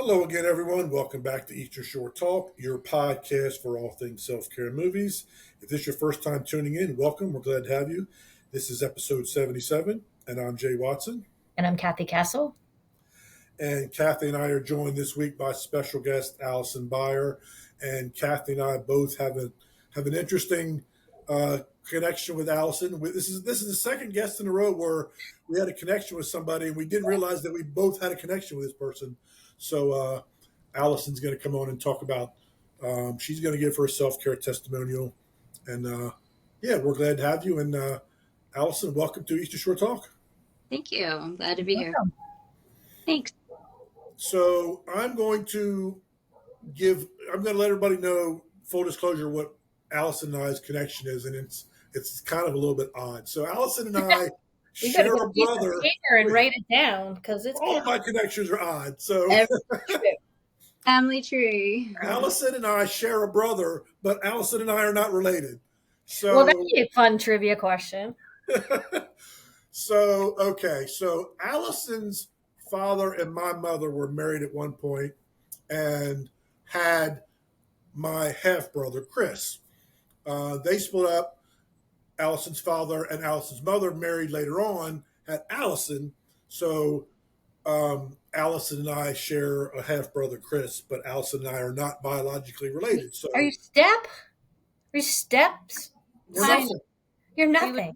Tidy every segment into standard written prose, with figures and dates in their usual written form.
Hello again, everyone. Welcome back to Eastern Shore Talk, your podcast for all things self-care and movies. If this is your first time tuning in, welcome. We're glad to have you. This is episode 77, and I'm Jay Watson. And I'm Cathy Castle. And Cathy and I are joined this week by special guest Alison Beyer. And Cathy and I both have an interesting connection with Alison. This is the second guest in a row where we had a connection with somebody, and we didn't realize that we both had a connection with this person. So Alison's going to come on and talk about, she's going to give her self-care testimonial. And we're glad to have you. And Alison, welcome to Eastern Shore Talk. Thank you. I'm glad to be here. Thanks. So I'm going to let everybody know, full disclosure, what Alison and I's connection is. And it's kind of a little bit odd. So Alison and I share a brother. And write it down because it's all my connections are odd. So family tree. Alison and I share a brother, but Alison and I are not related. So well, that'd be a fun trivia question. So Alison's father and my mother were married at one point and had my half brother Chris. They split up. Alison's father and Alison's mother married later on, had Alison. So Alison and I share a half brother Chris, but Alison and I are not biologically related. So are you steps? We're nothing. You're nothing.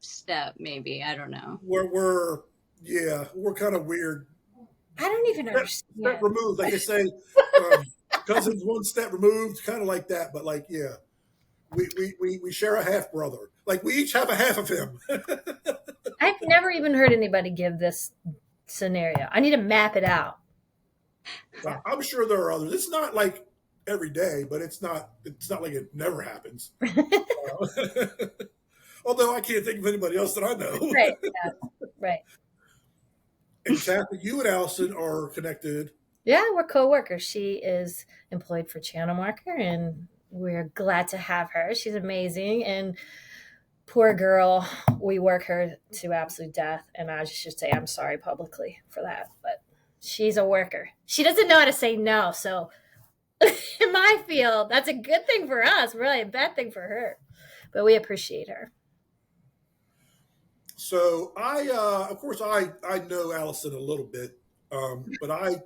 Step, maybe. I don't know. We're kind of weird. I don't even understand. Step removed, like they say, cousins one step removed, kind of like that. But like, yeah, we share a half brother. Like we each have a half of him. I've never even heard anybody give this scenario. I need to map it out. Well, I'm sure there are others. It's not like every day, but it's not like it never happens. Although I can't think of anybody else that I know. Right. Yeah. Right. And Cathy, you and Alison are connected. Yeah, we're co-workers. She is employed for Channel Marker, and we're glad to have her. She's amazing. And poor girl, we work her to absolute death. And I should say I'm sorry publicly for that. But she's a worker. She doesn't know how to say no. So in my field, that's a good thing for us, really a bad thing for her. But we appreciate her. So I know Alison a little bit, but I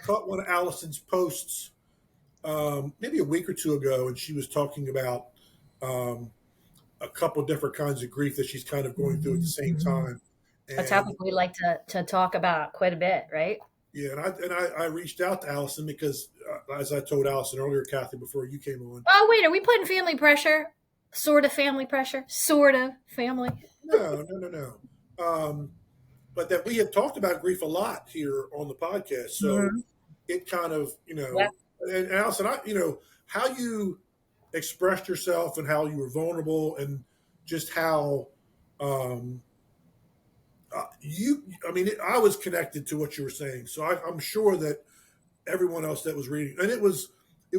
caught one of Alison's posts maybe a week or two ago, and she was talking about a couple different kinds of grief that she's kind of going through at the same time. And a topic we like to talk about quite a bit, right? Yeah, and I reached out to Alison because, as I told Alison earlier, Cathy, before you came on. Oh, wait, are we putting family pressure? Sort of family pressure? Sort of family? No. But that we have talked about grief a lot here on the podcast. So it kind of, and Alison, how you expressed yourself and how you were vulnerable and just how I was connected to what you were saying. So I'm sure that everyone else that was reading, and it was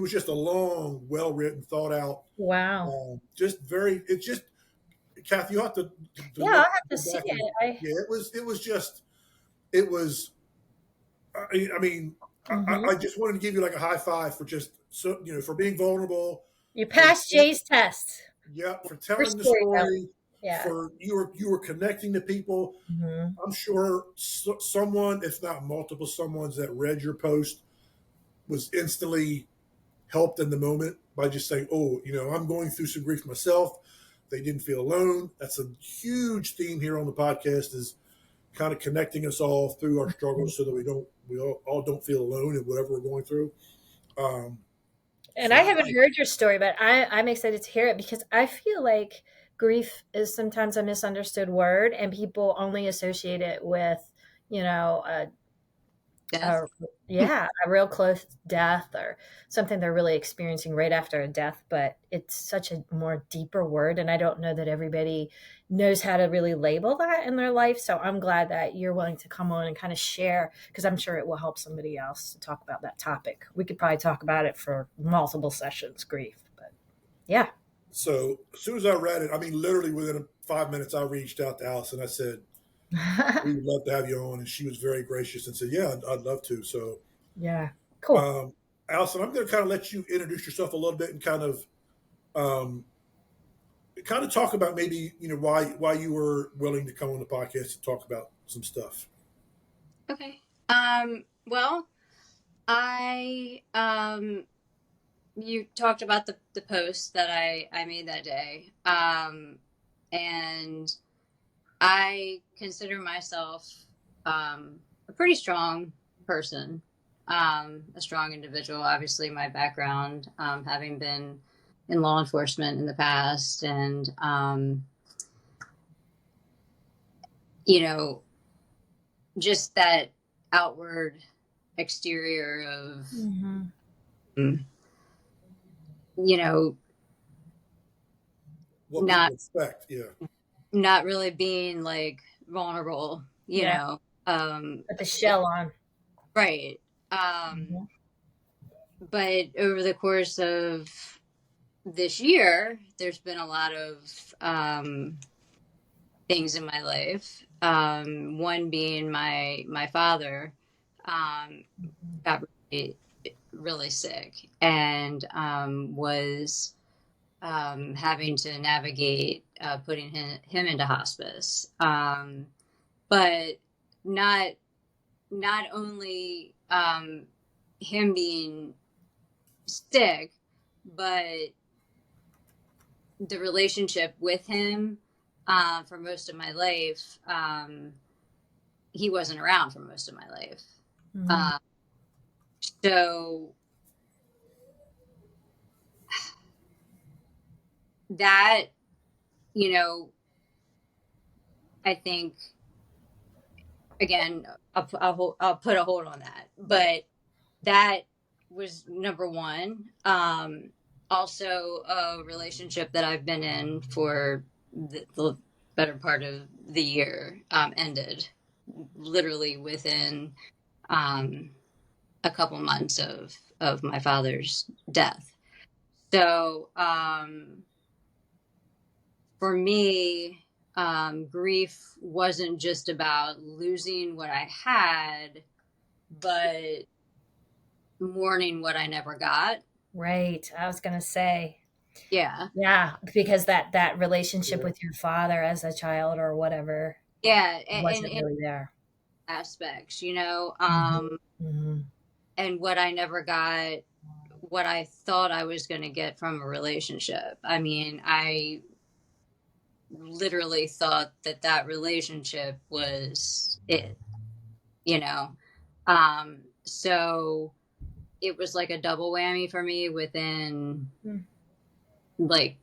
just a long, well-written, thought out. Wow. Cathy, you have to I'll have to see it. I just wanted to give you like a high five for for being vulnerable. You passed Jay's test. Yeah, for telling the story. Yeah. For you were connecting to people. Mm-hmm. I'm sure someone, if not multiple someones that read your post was instantly helped in the moment by just saying, I'm going through some grief myself. They didn't feel alone. That's a huge theme here on the podcast, is kind of connecting us all through our struggles so that we all don't feel alone in whatever we're going through. And I haven't heard your story, but I'm excited to hear it because I feel like grief is sometimes a misunderstood word and people only associate it with, a real close death or something they're really experiencing right after a death. But it's such a more deeper word. And I don't know that everybody knows how to really label that in their life. So I'm glad that you're willing to come on and kind of share, because I'm sure it will help somebody else to talk about that topic. We could probably talk about it for multiple sessions, grief. But yeah. So as soon as I read it, literally within 5 minutes, I reached out to Alison. I said, We would love to have you on. And she was very gracious and said, yeah, I'd love to. So, Yeah. Cool. um, Allison, I'm going to kind of let you introduce yourself a little bit and um, kind of talk about maybe, why you were willing to come on the podcast and talk about some stuff. Okay. Well, I you talked about the post that I made that day. And I consider myself a pretty strong person, a strong individual. Obviously, my background, having been in law enforcement in the past, and you know, just that outward exterior of, Mm-hmm. you know, What not people expect. Yeah. not really being like vulnerable, Yeah. Put the shell on. right. Mm-hmm. But over the course of this year, there's been a lot of things in my life. One being my father got really, really sick, and was having to navigate putting him into hospice. But not not only him being sick, but the relationship with him for most of my life. He wasn't around for most of my life. Mm-hmm. Uh, so that, you know, I think, again, I'll put a hold on that. But that was number one. Also, a relationship that I've been in for the better part of the year ended literally within um, a couple months of my father's death. So for me, grief wasn't just about losing what I had, but mourning what I never got. Right. I was gonna say, Yeah. yeah, because that relationship Yeah. with your father as a child or whatever Yeah. wasn't really there. Aspects, Mm-hmm. and what I never got, what I thought I was going to get from a relationship. I mean, I literally thought that relationship was it, you know? So it was like a double whammy for me within like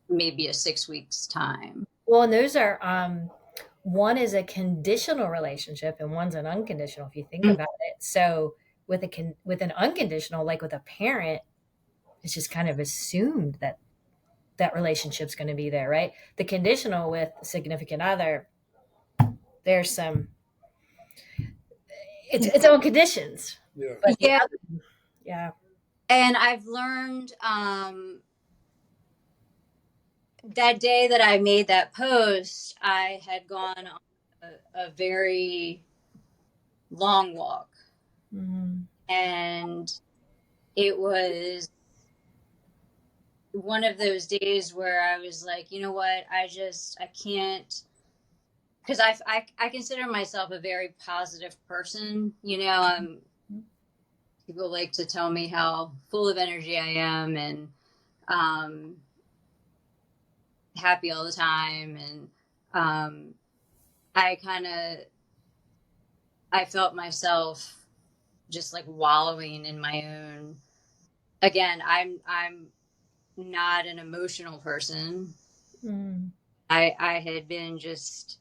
maybe a 6 weeks time. Well, and those are one is a conditional relationship and one's an unconditional if you think about it. So with an unconditional, like with a parent, it's just kind of assumed that that relationship's going to be there, right? The conditional with a significant other, there's some it's own conditions. Yeah. But the Yeah. other, yeah. And I've learned that day that I made that post, I had gone on a very long walk. Mm-hmm. And it was one of those days where I was like, you know what? I can't, because I consider myself a very positive person. People like to tell me how full of energy I am, and um, happy all the time. And I kind of, I felt myself just like wallowing in my own. Again, I'm not an emotional person. Mm-hmm. I had been just,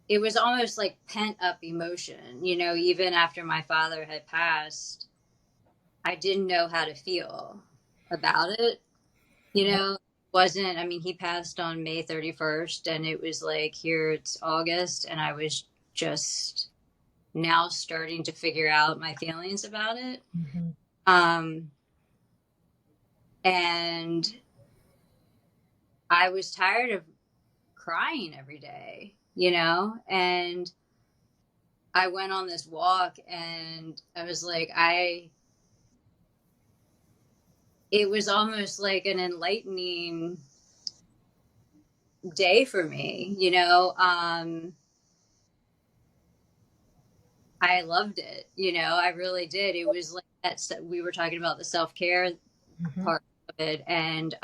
it was almost like pent up emotion, even after my father had passed, I didn't know how to feel about it. It wasn't, I mean, he passed on May 31st, and it was like, here it's August, and I was just now starting to figure out my feelings about it. Mm-hmm. Um, and I was tired of crying every day. you know? And I went on this walk and I was like, it was almost like an enlightening day for me, you know? I loved it, you know, I really did. It was like we were talking about the self-care Mm-hmm. part of it. And,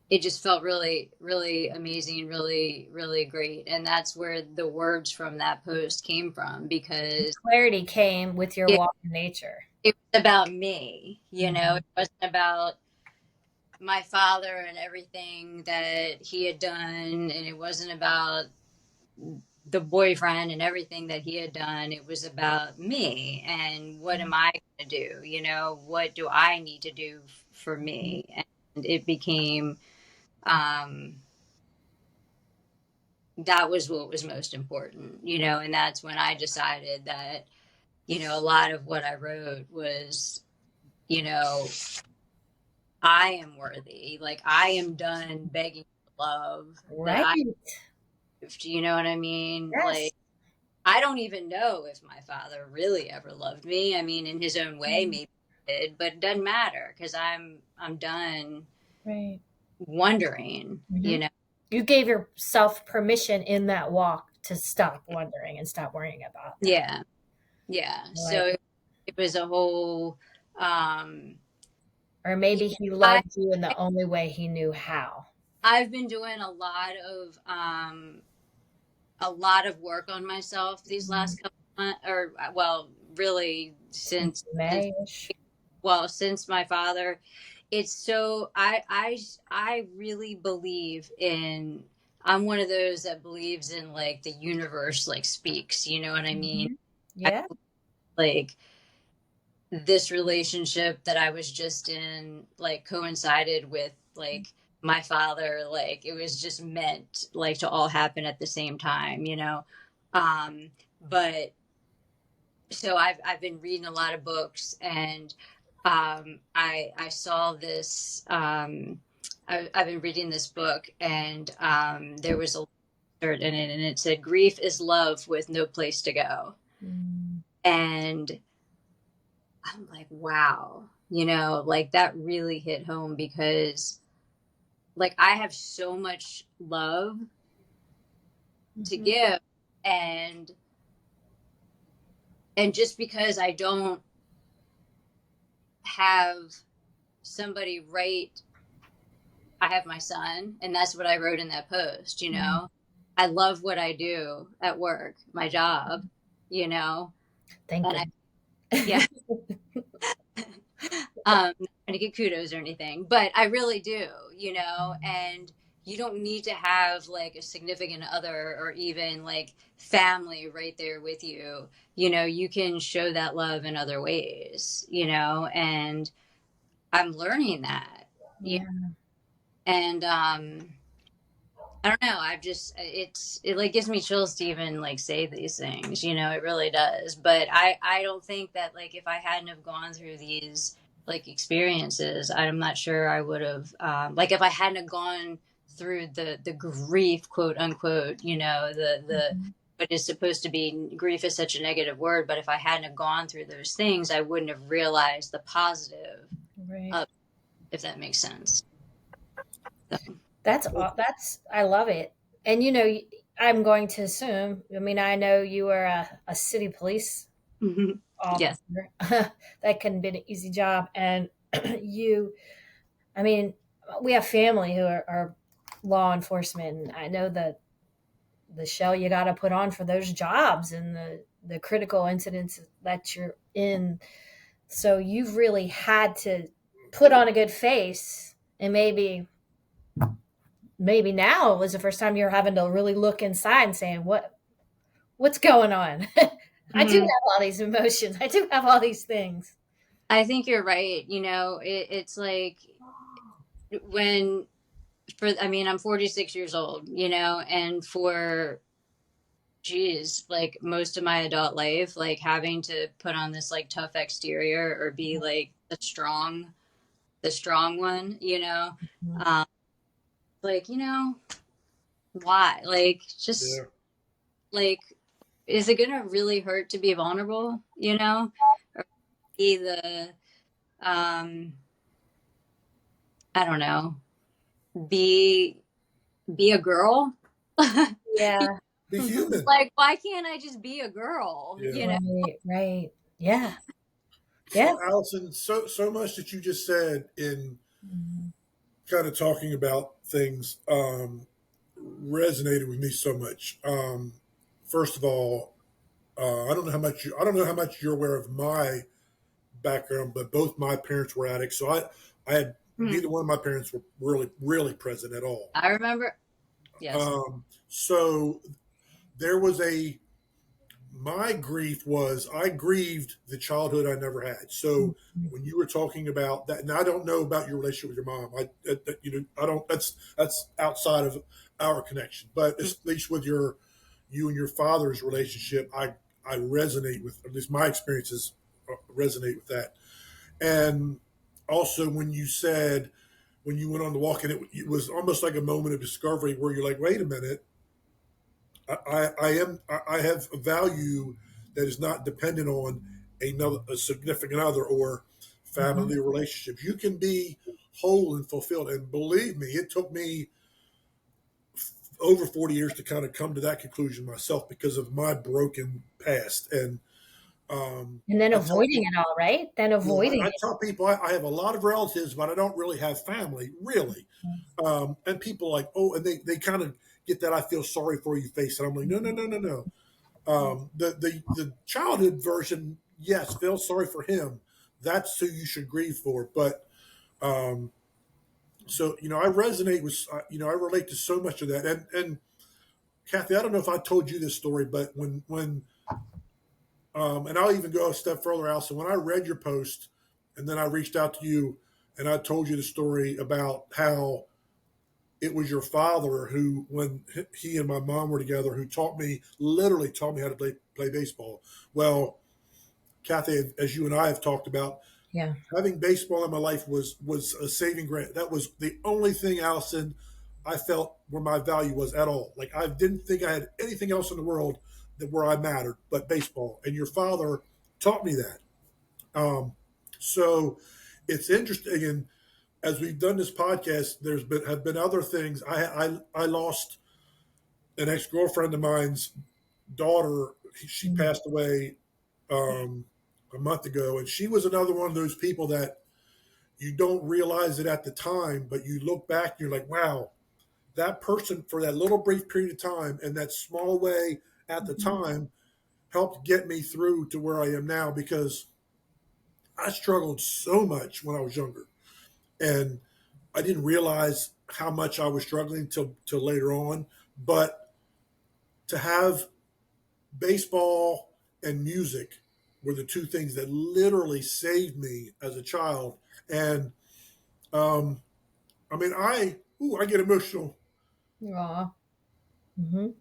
it just felt really, really amazing, really, really great. And that's where the words from that post came from, because Clarity came with your it, walk in nature. it was about me, you know, Mm-hmm. it wasn't about my father and everything that he had done. And it wasn't about the boyfriend and everything that he had done. It was about me and what am I going to do? You know, what do I need to do for me? And it became, um, that was what was most important, you know, and that's when I decided that, you know, a lot of what I wrote was, you know, I am worthy. Like, I am done begging for love that Right. I lived, you know what I mean? Yes. Like, I don't even know if my father really ever loved me. I mean, in his own way, maybe he did, but it doesn't matter because I'm done Right. wondering, Mm-hmm. you know. You gave yourself permission in that walk to stop wondering and stop worrying about that. Yeah. Yeah. Like, So it was a whole, um, or yeah, maybe he I, loved you in the only way he knew how. I've been doing a lot of work on myself these last couple months, or well, really Since since May-ish. since my father. It's so I really believe in. I'm one of those that believes in like the universe like speaks. You know what I mean? Mm-hmm. I, Yeah. like this relationship that I was just in like coincided with like my father. Like it was just meant like to all happen at the same time, you know. But so I've been reading a lot of books, and I saw this. I've been reading this book, and there was a insert in it, and it said, "Grief is love with no place to go." Mm-hmm. And I'm like, wow, you know, like that really hit home because like I have so much love to give, and just because I don't have somebody write, I have my son, and that's what I wrote in that post, you Mm-hmm. know. I love what I do at work, my job, you know. Thank And I, goodness. yeah, not trying to get kudos or anything, but I really do, you know. And you don't need to have like a significant other or even like family right there with you, you know. You can show that love in other ways, you know. And I'm learning that, you Yeah. and I don't know. I've just it like gives me chills to even like say these things, you know, it really does. But I don't think that like if I hadn't have gone through these like experiences, I'm not sure I would have like if I hadn't have gone through the grief, quote unquote, you know, the Mhm. what is supposed to be, grief is such a negative word, but if I hadn't have gone through those things, I wouldn't have realized the positive Right. of, if that makes sense. So, That's I love it. And I'm going to assume. I mean, I know you were a city police yes. officer. That couldn't be an easy job. And you, I mean, we have family who are law enforcement, and I know that the shell you got to put on for those jobs and the critical incidents that you're in. So you've really had to put on a good face, and maybe now was the first time you're having to really look inside and saying what's going on. I do Mhm. have all these emotions. I do have all these things. I think you're right. You know, it's like when I mean, I'm 46 years old, you know, and for, geez, like most of my adult life, like having to put on this like tough exterior or be like the strong one, you know, Mhm. um, like, you know, why? Like, Yeah. just like, is it gonna really hurt to be vulnerable, you know? Or be the, um, I don't know, be be a girl? Yeah. Be human. Like, why can't I just be a girl, Yeah. you know? Right. Right. Yeah. Yeah. So, Allison, so much that you just said in Mhm. kind of talking about things resonated with me so much. First of all, I don't know how much you're aware of my background, but both my parents were addicts. So I had Hmm. neither one of my parents were really present at all. I remember, yes. So there was my grief was I grieved the childhood I never had. So Mhm. when you were talking about that, and I don't know about your relationship with your mom, I don't. That's outside of our connection. But at least with you and your father's relationship, I resonate with, at least my experiences resonate with that. And also when you said when you went on the walk, and it was almost like a moment of discovery where you're like, wait a minute, I have a value that is not dependent on a significant other or Mhm. family relationships. You can be whole and fulfilled. And believe me, it took me over 40 years to kind of come to that conclusion myself because of my broken past. And And then I tell avoiding people, it all, right? Then yeah, avoiding I it. tell people I have a lot of relatives, but I don't really have family, really. And people like, oh, and they kind of get that I feel sorry for you face. And I'm like, no, no, no, no, no. The childhood version, yes, feel sorry for him. That's who you should grieve for. But um, so I resonate with I relate to so much of that. And Cathy, I don't know if I told you this story, but when and I'll even go a step further, Alison. When I read your post, and then I reached out to you, and I told you the story about how it was your father who, when he and my mom were together, who literally taught me how to play baseball. Well, Cathy, as you and I have talked about, Yeah. having baseball in my life was a saving grace. That was the only thing, Allison, I felt where my value was at all. Like I didn't think I had anything else in the world that where I mattered but baseball. And your father taught me that. Um, so it's interesting. And as we've done this podcast, have been other things. I lost an ex girlfriend of mine's daughter. She Mhm. passed away um, a month ago, and she was another one of those people that you don't realize it at the time, but you look back and you're like, wow, that person for that little brief period of time and that small way at the Mhm. time helped get me through to where I am now because I struggled so much when I was younger. And I didn't realize how much I was struggling till later on. But to have baseball and music were the two things that literally saved me as a child. And um, I mean, I get emotional. Aw. Mhm.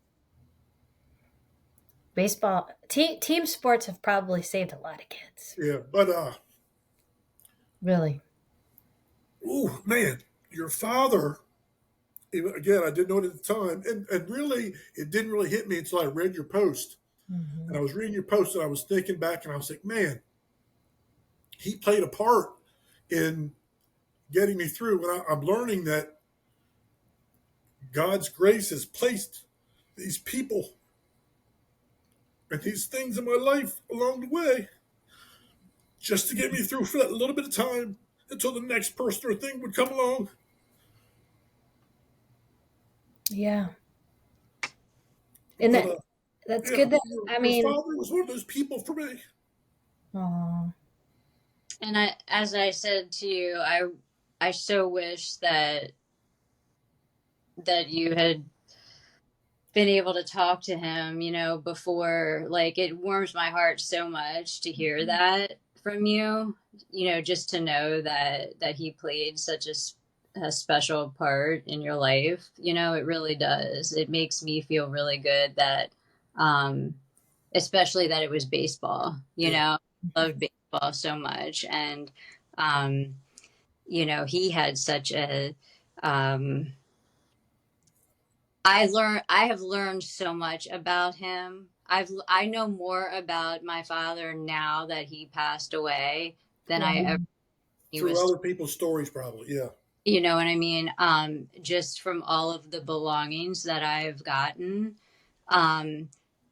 Baseball, team sports have probably saved a lot of kids. Yeah, but Really. ooh, man, your father. Again, I didn't know it at the time, and really, it didn't really hit me until I read your post. And Mhm. I was reading your post, and I was thinking back, and I was like, man, he played a part in getting me through. And I'm learning that God's grace has placed these people and these things in my life along the way just to get me through for that little bit of time until the next person or thing would come along. Yeah. And But that's yeah, good that, I your mean, father was one of those people for me. aw. And as I said to you, I so wish that you had been able to talk to him, before. Like, it warms my heart so much to hear that from you, just to know that he played such a special part in your life. It really does. It makes me feel really good that, um, especially that it was baseball. Yeah, I loved baseball so much. And, um, he had such um, I have learned so much about him. I know more about my father now that he passed away than I ever he Through was, other people's stories, probably. Yeah. you know what I mean? Just from all of the belongings that I've gotten. Um,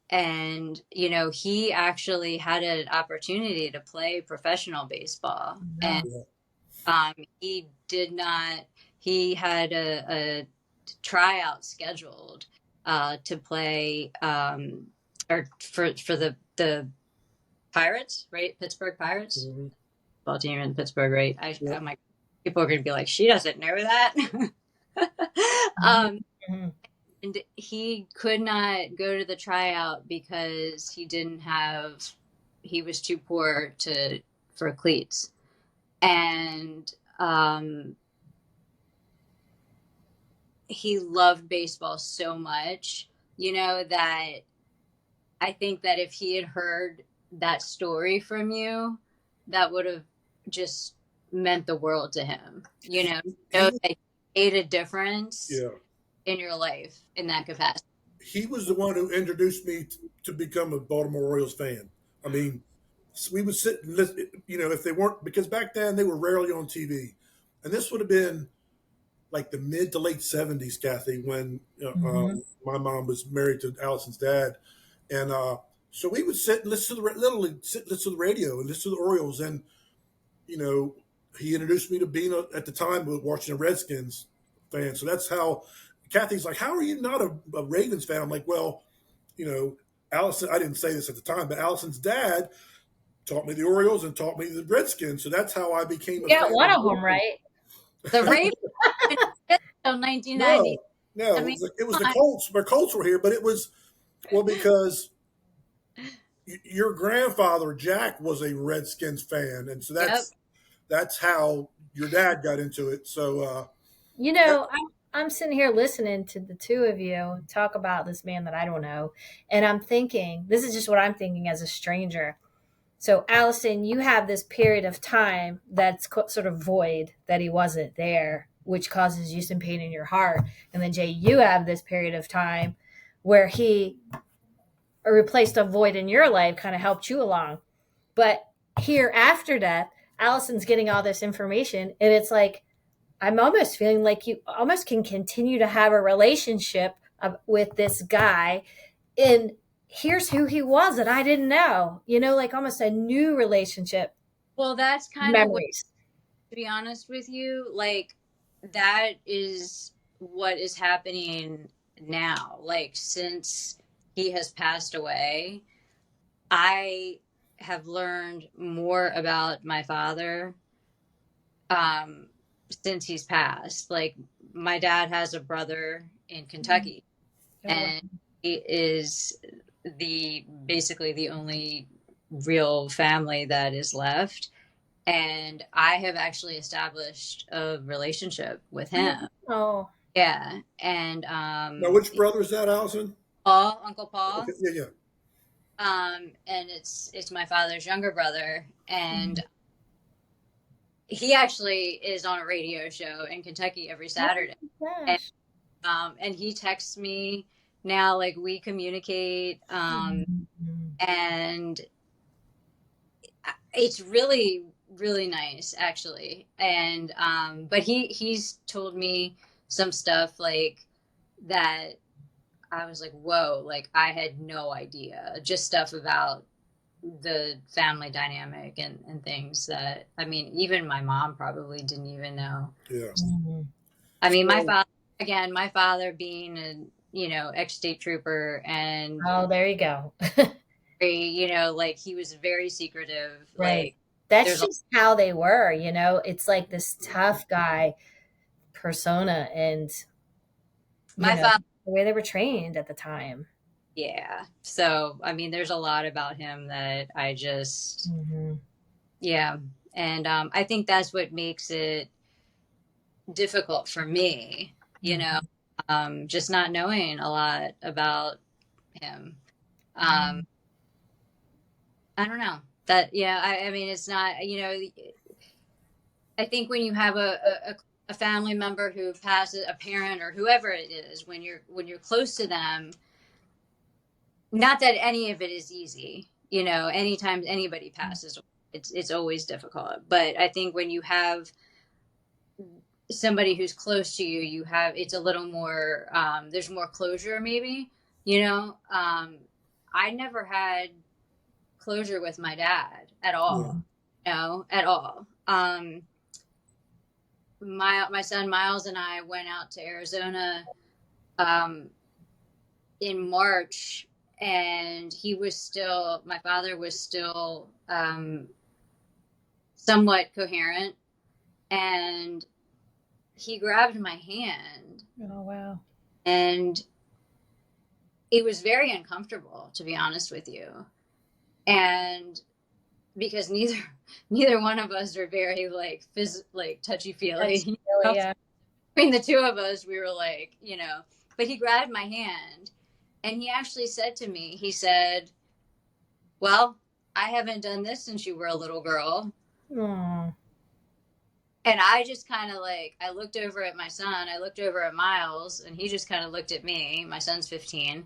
and, you know, he actually had an opportunity to play professional baseball. Wow. And Yeah. he did not, he had a tryout scheduled to play or for the Pirates, right? Pittsburgh Pirates. Mm-hmm. Ball team in Pittsburgh, right? Yeah. I'm like, people are going to be like, she doesn't know that. Mhm. And he could not go to the tryout because he was too poor for cleats. And he loved baseball so much, you know, that I think that if he had heard that story from you, that would have just meant the world to him. You know He that he made a difference yeah. in your life in that capacity. He was the one who introduced me to become a Baltimore Orioles fan. I mean, we would sit and listen, you know, if they weren't, because back then they were rarely on TV. And this would have been like the mid to late 70s, Cathy, when Mhm. my mom was married to Allison's dad. And so we would sit and listen to literally listen to the radio and listen to the Orioles. And, you know, he introduced me to being, at the time, watching a Redskins fan. So that's how Cathy's like, how are you not a Ravens fan? I'm like, well, you know, Allison, I didn't say this at the time, but Allison's dad taught me the Orioles and taught me the Redskins. So that's how I became You a got fan one of of both them of right. The them. Ravens until 1990. No, no, I mean, it was the come on. Colts. The Colts were here, but it was, well, because your grandfather Jack was a Redskins fan, and so Yep. that's how your dad got into it. So You that, know, I'm sitting here listening to the two of you talk about this man that I don't know, and I'm thinking, this is just what I'm thinking as a stranger. So, Allison, you have this period of time that's sort of void that he wasn't there, which causes you some pain in your heart. And then, Jay, you have this period of time where he replaced a void in your life, kind of helped you along. But here after death, Allison's getting all this information, and it's like, I'm almost feeling like you almost can continue to have a relationship with this guy. And here's who he was that I didn't know, like almost a new relationship, Well, that's kind of what, memories. to be honest with you, like that is what is happening now. Like since he has passed away, I have learned more about my father um, since he's passed. Like my dad has a brother in Kentucky, Oh, wow. and he is basically the only real family that is left. And I have actually established a relationship with him. Oh, Yeah, and now, which brother is that, Allison? Uncle Paul, Okay, yeah, yeah. and it's my father's younger brother, and mhm. he actually is on a radio show in Kentucky every Oh Saturday, my and gosh. he texts me now. Like we communicate, Mhm. and it's really really nice actually. And but he's told me some stuff like that. I was like, whoa, like I had no idea. Just stuff about the family dynamic and things that, I mean, even my mom probably didn't even know. Yeah. Mhm. I mean, So my father being a, ex-state trooper and Oh, there you go. very, like he was very secretive. Right. Like That's there's a, just how they were. It's like this tough guy persona and, my father, the way they were trained at the time. yeah. So, I mean, there's a lot about him that I just, Mhm. yeah. And I think that's what makes it difficult for me, Mhm. just not knowing a lot about him. Um, Mhm. I don't know that. Yeah, I mean, it's not. I think when you have a a family member who passes, a parent or whoever it is, when you're close to them, not that any of it is easy, you know, anytime anybody passes, it's always difficult. But I think when you have somebody who's close to you, you have, it's a little more, there's more closure maybe, you know. I never had closure with my dad at all, you know, at all. My son Miles and I went out to Arizona in March, and my father was still somewhat coherent, and he grabbed my hand. Oh, wow. And it was very uncomfortable, to be honest with you. And because neither one of us are very like touchy feely. Yeah. Between the two of us, we were like, you know, but he grabbed my hand, and he actually said to me, he said, "Well, I haven't done this since you were a little girl." Aww. And I just kind of like, I looked over at my son, I looked over at Miles, and he just kind of looked at me. My son's 15.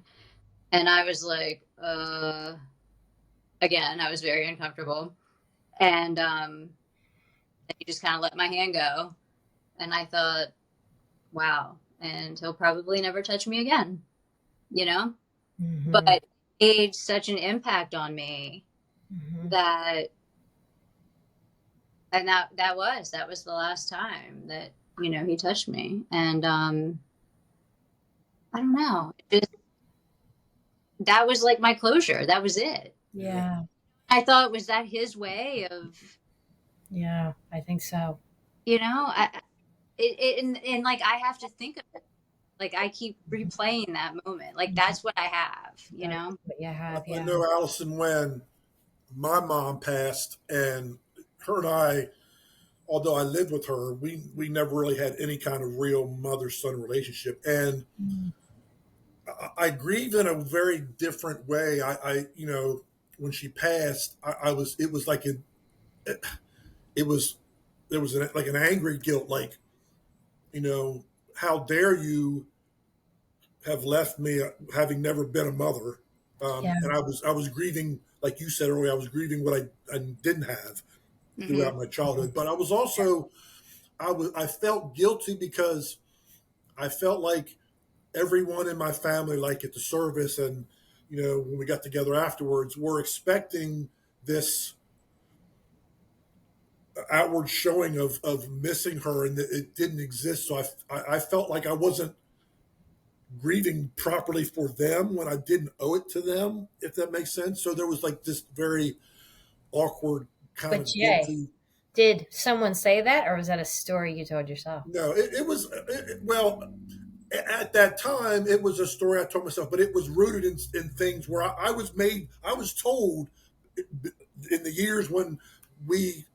And I was like, again, I was very uncomfortable. And he just kind of let my hand go. And I thought, wow, and he'll probably never touch me again, you know? Mm-hmm. But it made such an impact on me that, and that was the last time that, you know, he touched me. And I don't know, that was like my closure. That was it. Yeah. I thought, was that his way of, Yeah, I think so. you know, and like, I have to think of it. Like, I keep replaying that moment. Like, that's what I have, you know? What you have, I yeah. know, Allison, when my mom passed, and her and I, although I lived with her, we never really had any kind of real mother-son relationship. And I grieve in a very different way. You know, when she passed, it was like it was, there was like an angry guilt, like, you know, how dare you have left me, having never been a mother. Yeah. And I was grieving, like you said earlier, I was grieving what I didn't have throughout my childhood. But I was also, I felt guilty because I felt like everyone in my family, like at the service, and you know, when we got together afterwards, were expecting this outward showing of missing her, and that it didn't exist. So I felt like I wasn't grieving properly for them when I didn't owe it to them, if that makes sense. So there was like this very awkward kind But of Jay, guilty. did someone say that, or was that a story you told yourself? No, it was, well, at that time, it was a story I told myself, but it was rooted in things where I was told in the years when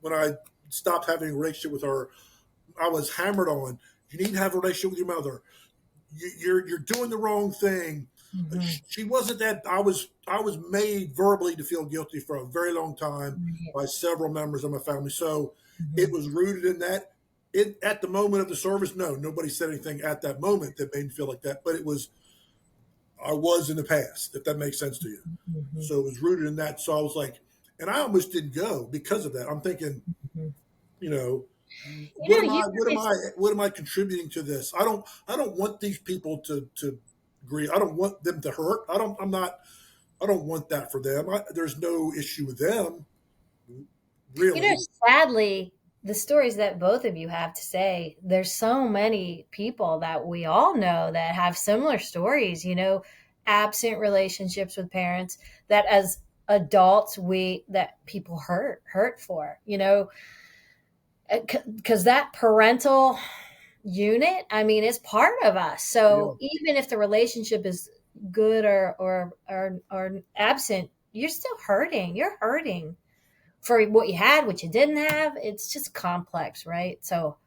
I stopped having a relationship with her, I was hammered on, you need to have a relationship with your mother. You're doing the wrong thing. She wasn't that. I was made verbally to feel guilty for a very long time by several members of my family. So it was rooted in that. At the moment of the service, no, nobody said anything at that moment that made me feel like that. But I was in the past, if that makes sense to you. So it was rooted in that. So I was like, and I almost didn't go because of that. I'm thinking, you know, what am I contributing to this? I don't want these people to grieve. I don't want them to hurt. I don't want that for them. There's no issue with them, really. Sadly, the stories that both of you have to say, there's so many people that we all know that have similar stories, absent relationships with parents that as adults that people hurt for, because that parental unit, I mean, it's part of us. So Yeah. even if the relationship is good or absent, you're still hurting. You're hurting for what you had, what you didn't have. It's just complex, right? So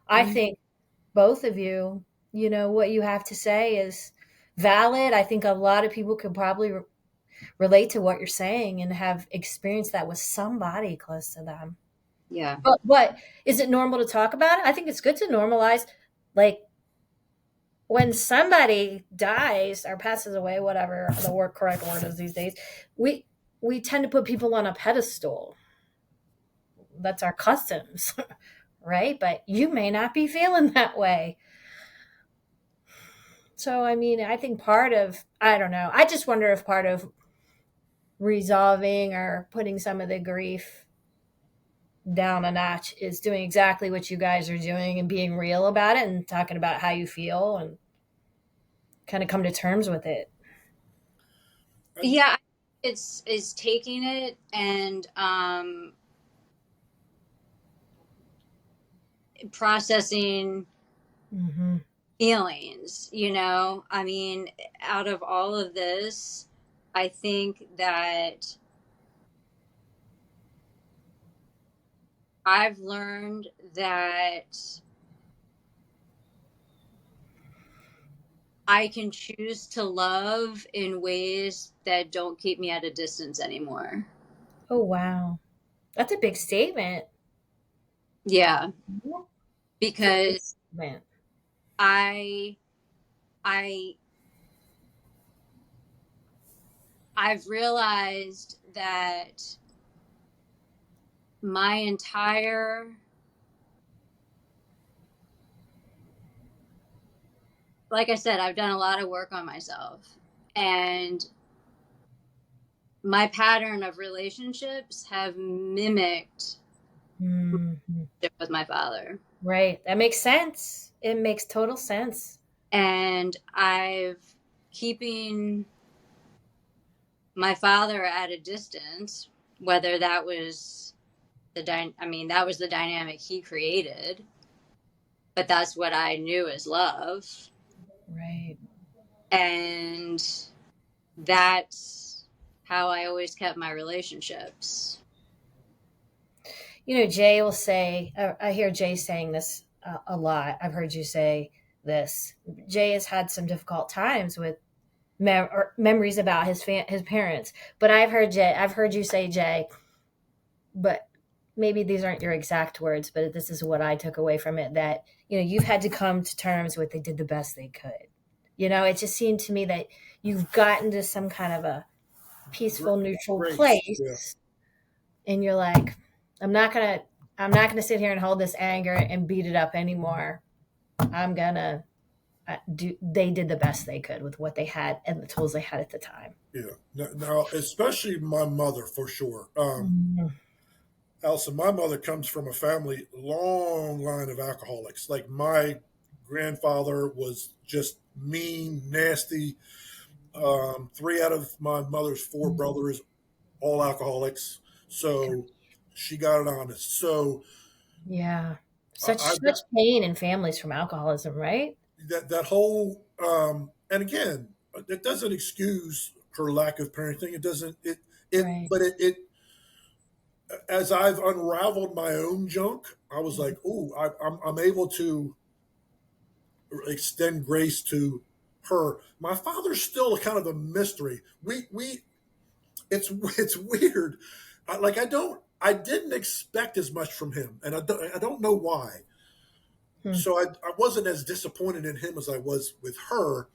I think both of you, what you have to say is valid. I think a lot of people could probably relate to what you're saying and have experienced that with somebody close to them. Yeah. But is it normal to talk about it? I think it's good to normalize, like, when somebody dies or passes away, whatever the correct word is these days, we we tend to put people on a pedestal. That's our customs, right? But you may not be feeling that way. So, I mean, I think part of, I don't know, I just wonder if part of resolving or putting some of the grief down a notch is doing exactly what you guys are doing and being real about it and talking about how you feel and kind of come to terms with it. Yeah, it's taking it and processing Mm-hmm. feelings, you know? I mean, out of all of this, I think that I've learned that I can choose to love in ways that don't keep me at a distance anymore. Oh, wow. That's a big statement. Yeah, It's a big because statement. I I I've realized that my entire, like I said, I've done a lot of work on myself, and my pattern of relationships have mimicked Mm-hmm. it with my father. Right. That makes sense. It makes total sense. And I've keeping my father at a distance, whether that was I mean, that was the dynamic he created, but that's what I knew as love. Right. And that's how I always kept my relationships. You know, Jay will say, I hear Jay saying this a lot. I've heard you say this. Jay has had some difficult times with memories about his parents, but I've heard you say, Jay, but maybe these aren't your exact words, but this is what I took away from it, that, you know, you've had to come to terms with they did the best they could. You know, it just seemed to me that you've gotten to some kind of a peaceful, neutral Grace. Yeah. place, and you're like, I'm not gonna, I'm not gonna sit here and hold this anger and beat it up anymore. I'm gonna do. They did the best they could with what they had and the tools they had at the time. Yeah. Now, especially my mother, for sure. Mhm. Alison, my mother comes from a family, long line of alcoholics. Like my grandfather was just mean, nasty. Three out of my mother's four brothers, all alcoholics. So she got it honest. So Yeah, I've such pain in families from alcoholism, right? that whole and again, it doesn't excuse her lack of parenting. It doesn't Right. but it as I've unraveled my own junk, I was like, oh, I'm able to extend grace to her. My father's still kind of a mystery. We it's weird. I didn't expect as much from him, and I don't know why. Hmm. So I wasn't as disappointed in him as I was with her.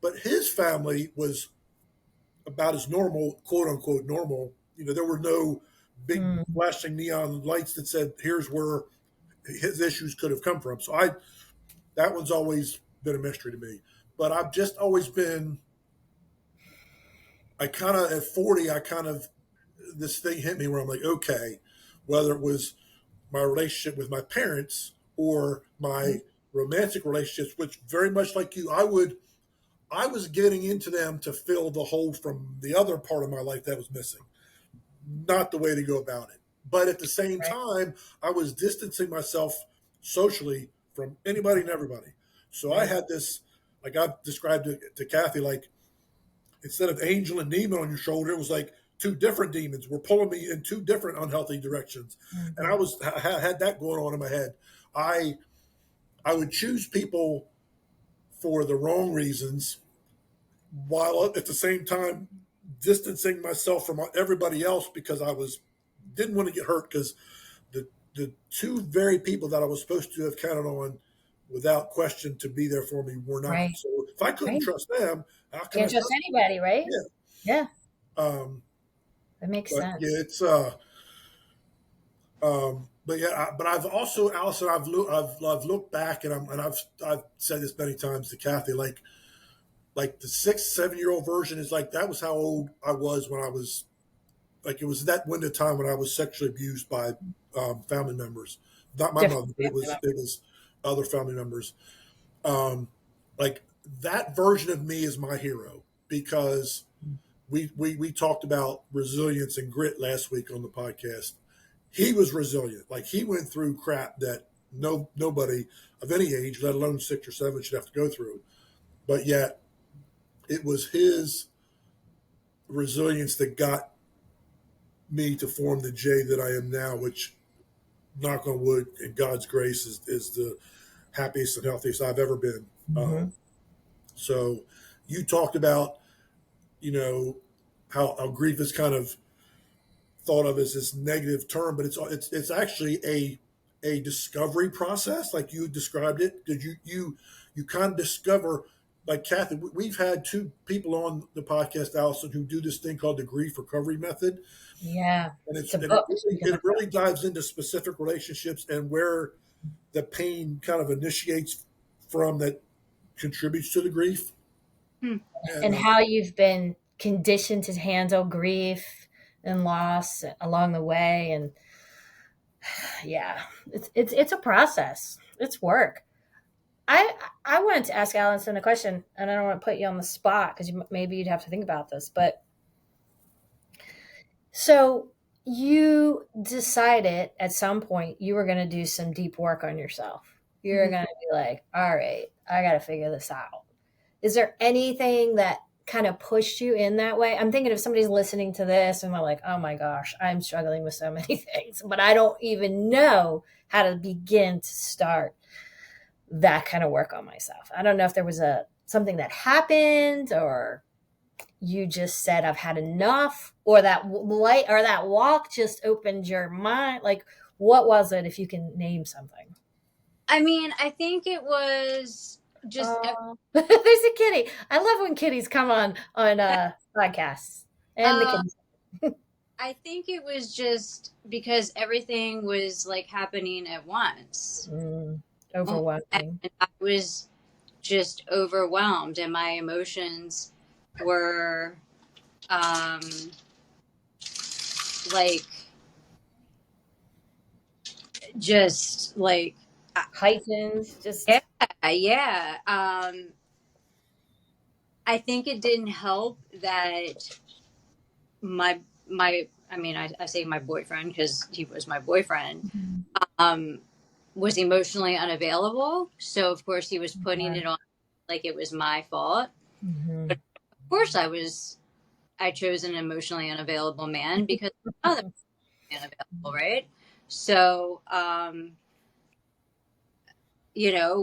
But his family was about as normal, quote unquote normal. You know, there were no big Hmm. flashing neon lights that said, "Here's where his issues could have come from." So I that one's always been a mystery to me. But I've just always been. I kind of at 40, I kind of this thing hit me where I'm like, okay, whether it was my relationship with my parents or my romantic relationships, which very much like you, I was getting into them to fill the hole from the other part of my life that was missing. Not the way to go about it. But at the same Right. time, I was distancing myself socially from anybody and everybody. So I Right. had this, like I've described it to Cathy, like instead of angel and demon on your shoulder, it was like two different demons were pulling me in two different unhealthy directions. And Mhm. I had that going on in my head. I I would choose people for the wrong reasons while at the same time distancing myself from everybody else because I was didn't want to get hurt because the the two very people that I was supposed to have counted on without question to be there for me were not. Right. So if I couldn't Right. trust them, how can I Can't trust trust? anybody, right? Yeah. Yeah. Um, That makes but sense. yeah, it's but yeah, but I've also, Allison, I've looked back and I've said this many times to Cathy, like the 6, 7 year old version is like that was how old I was when I was like it was that window of time when I was sexually abused by family members, not my Different mother, but family it members. was other family members. Um, like that version of me is my hero because we talked about resilience and grit last week on the podcast. He was resilient. Like he went through crap that nobody of any age, let alone 6 or 7, should have to go through. But yet, it was his resilience that got me to form the J that I am now, which, knock on wood, in God's grace, is the happiest and healthiest I've ever been. Mm-hmm. So, you talked about, you know, how grief is kind of thought of as this negative term, but it's actually a discovery process, like you described it. Did you kind of discover, like Cathy? We've had two people on the podcast, Allison, who do this thing called the grief recovery method, Yeah. and It's a and book you can it look really up. dives into specific relationships and where the pain kind of initiates from that contributes to the grief. Hmm. And And how you've been conditioned to handle grief and loss along the way. And yeah, it's a process. It's work. I I wanted to ask Allison a question, and I don't want to put you on the spot because maybe you'd have to think about this. But so you decided at some point you were going to do some deep work on yourself. You're Mhm. going to be like, all right, I got to figure this out. Is there anything that kind of pushed you in that way? I'm thinking if somebody's listening to this and they're like, oh my gosh, I'm struggling with so many things, but I don't even know how to begin to start that kind of work on myself. I don't know if there was a something that happened or you just said I've had enough or that light or that walk just opened your mind. Like what was it if you can name something? I mean, I think it was just There's a kitty. I love when kitties come on podcasts and the uh kitties. I think it was just because everything was like happening at once. And Overwhelming. I was just overwhelmed and my emotions were um like just like Heightened. yeah, Just yeah. I think it didn't help that my I mean I say my boyfriend because he was my boyfriend um was emotionally unavailable, so of course he was putting it on like it was my fault. mm-hmm. But of course I chose an emotionally unavailable man because I'm not unavailable, right? So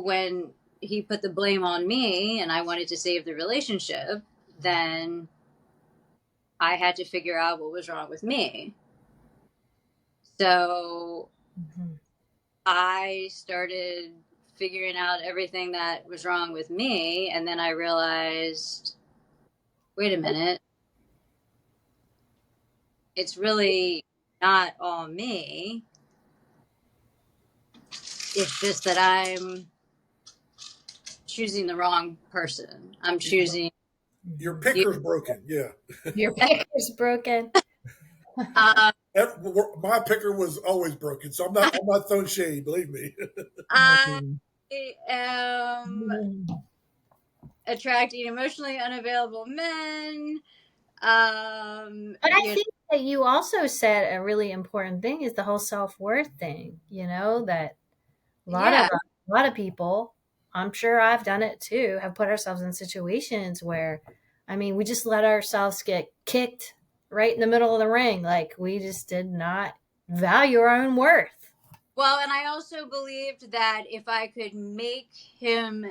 when he put the blame on me and I wanted to save the relationship, then I had to figure out what was wrong with me. So Mm-hmm. I started figuring out everything that was wrong with me. And then I realized, wait a minute, it's really not all me. It's just that I'm choosing the wrong person. I'm choosing your Mm-hmm. you. picker's broken. Yeah. Your picture's broken. Uh, My picker was always broken, so I'm not throwing shade. Believe me. I am attracting emotionally unavailable men. But I You know, think that you also said a really important thing is the whole self-worth thing, that yeah. a lot of people, I'm sure I've done it too, have put ourselves in situations where I mean, we just let ourselves get kicked right in the middle of the ring. Like we just did not value our own worth. Well, and I also believed that if I could make him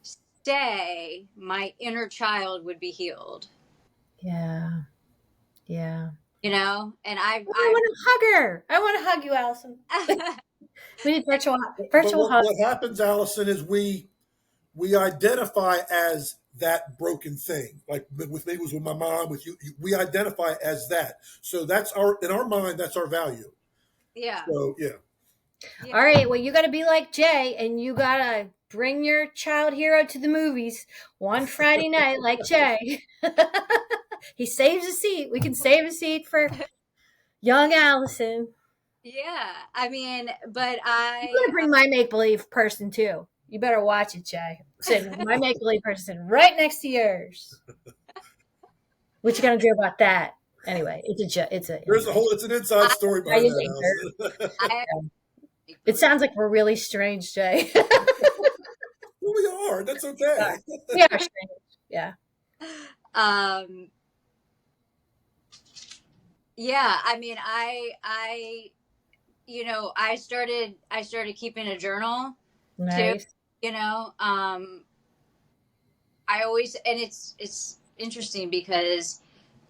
stay, my inner child would be healed. Yeah. Yeah. you know, and I want to hug her. I want to hug you, Allison. We need virtual But hug. what happens, Allison, is we identify as that broken thing. Like with me, it was with my mom, with you, we identify as that. So that's in our mind, that's our value. yeah. So yeah. All right, well, you got to be like Jay, and you got to bring your child hero to the movies one Friday night, like Jay. He saves a seat. We can save a seat for young Allison. Yeah. I mean, but You got to bring my make believe person too. You better watch it, Jay. My make believe person right next to yours. What you gonna do about that? Anyway, it's It's an inside story behind that, Allison. I It sounds like we're really strange, Jay. Well, we are. That's okay. We are strange. Yeah. Yeah, I mean, you know, I started keeping a journal too, Nice. you know. I always, and it's interesting because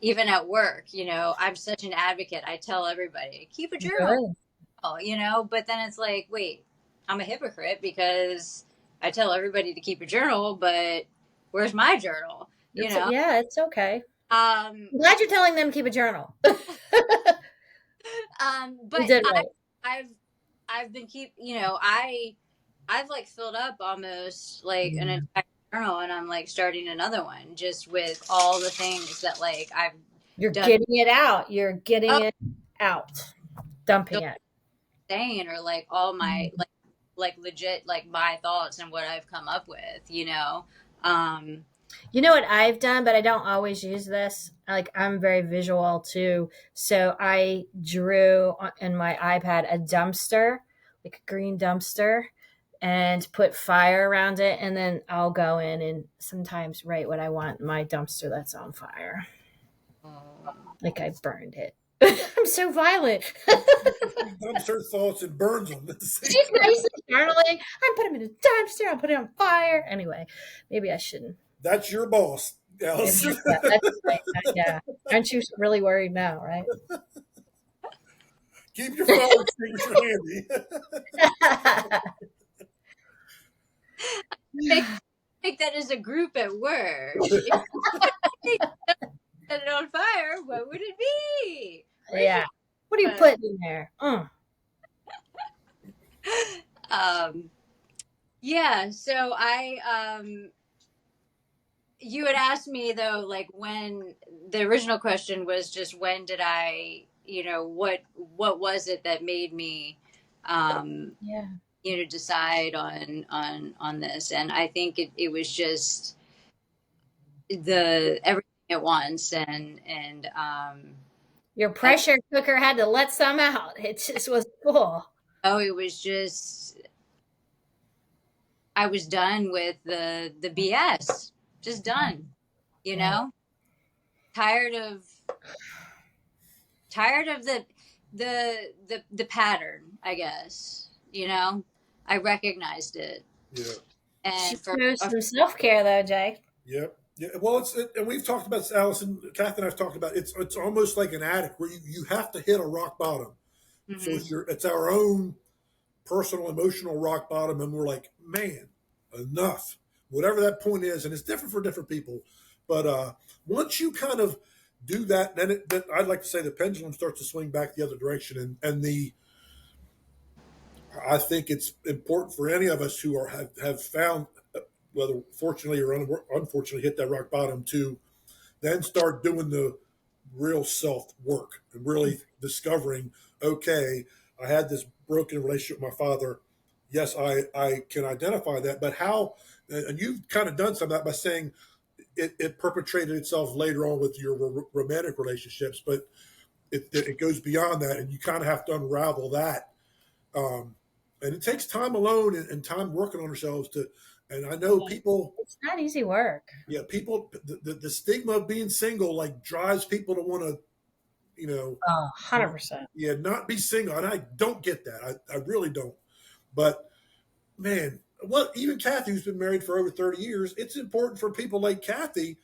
even at work, you know, I'm such an advocate. I tell everybody, keep a journal, you know, but then it's like, wait, I'm a hypocrite because I tell everybody to keep a journal, but where's my journal? You know? Yeah, it's okay. I'm glad you're telling them to keep a journal. But right. I've been you know, I've like filled up almost like an entire journal, and I'm like starting another one just with all the things that like You're done. getting it out. You're getting it out. Dumping it. Saying, or like all my like legit like my thoughts and what I've come up with, you know. You know what I've done, but I don't always use this. Like I'm very visual too, so I drew in my iPad a dumpster, like a green dumpster, and put fire around it, and then I'll go in and sometimes write what I want in my dumpster that's on fire. Like I burned it. I'm so violent. Dumpster thoughts and burns them at the same She's time. nice and journaling. I put them in a dumpster. I put it on fire. Anyway, maybe I shouldn't. That's your boss, Allison. Yeah. Aren't you really worried now, right? Keep your fire extinguisher handy. Take that as a group at work. If set it on fire, what would it be? Yeah. What are you putting in there? Yeah, so you had asked me though, like when the original question was just when did I, you know, what was it that made me you know, decide on this? And I think it was just the everything at once, and your pressure cooker had to let some out. It just was full. Oh, it was just I was done with the BS. Just done. You know? Tired of the pattern, I guess. You know? I recognized it. Yeah. And for some self-care though, Jay. Yep. Yeah. Well, and we've talked about this, Allison, Cathy and I've talked about it's almost like an addict where you have to hit a rock bottom. So it's our own personal emotional rock bottom, and we're like, man, enough. Whatever that point is, and it's different for different people. But once you kind of do that, then I'd like to say the pendulum starts to swing back the other direction, and I think it's important for any of us who have found, whether fortunately or unfortunately, hit that rock bottom, to then start doing the real self work and really discovering, okay, I had this broken relationship with my father. Yes, I can identify that, but how? And you've kind of done some of that by saying it perpetrated itself later on with your romantic relationships, but it goes beyond that, and you kind of have to unravel that. And it takes time alone and time working on ourselves to. And I know people. It's not easy work. Yeah, people. The stigma of being single like drives people to want to, you know, 100%. Yeah, not be single, and I don't get that. I really don't. But man, well, even Cathy, who's been married for over 30 years, it's important for people like Cathy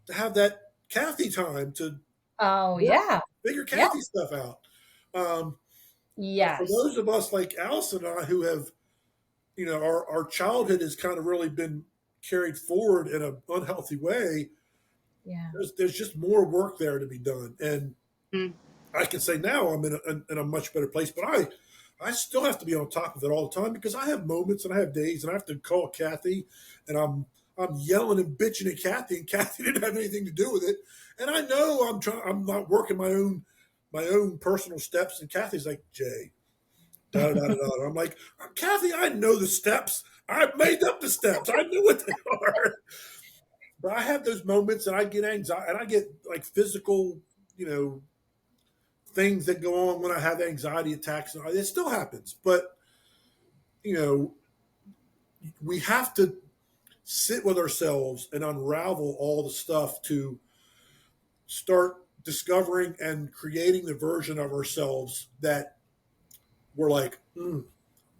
to have that Cathy time to Oh Yeah, yeah. figure Yep. Cathy stuff out. Um, but for Yes. those of us like Alison and I who have, our childhood has kind of really been carried forward in an unhealthy way. Yeah. There's just more work there to be done, and Mm. I can say now I'm in a much better place. But I still have to be on top of it all the time because I have moments and I have days, and I have to call Cathy, and I'm yelling and bitching at Cathy, and Cathy didn't have anything to do with it, and I know I'm not working my own personal steps, and Cathy's like, Jay, da da da da. I'm like, Cathy, I know the steps. I made up the steps. I knew what they are. But I have those moments, and I get anxiety, and I get like physical, you know, things that go on when I have anxiety attacks. And it still happens, but you know, we have to sit with ourselves and unravel all the stuff to start discovering and creating the version of ourselves that we're like,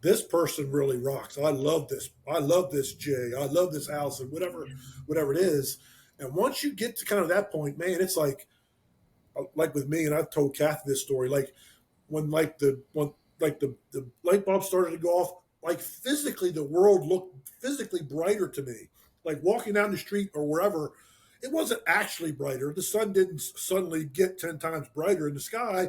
this person really rocks. I love this. I love this Jay. I love this Allison. Whatever it is. And once you get to kind of that point, man, it's like with me, and I've told Kathy this story. Like when the light bulb started to go off, like physically the world looked physically brighter to me. Like walking down the street or wherever, it wasn't actually brighter. The sun didn't suddenly get 10 times brighter in the sky,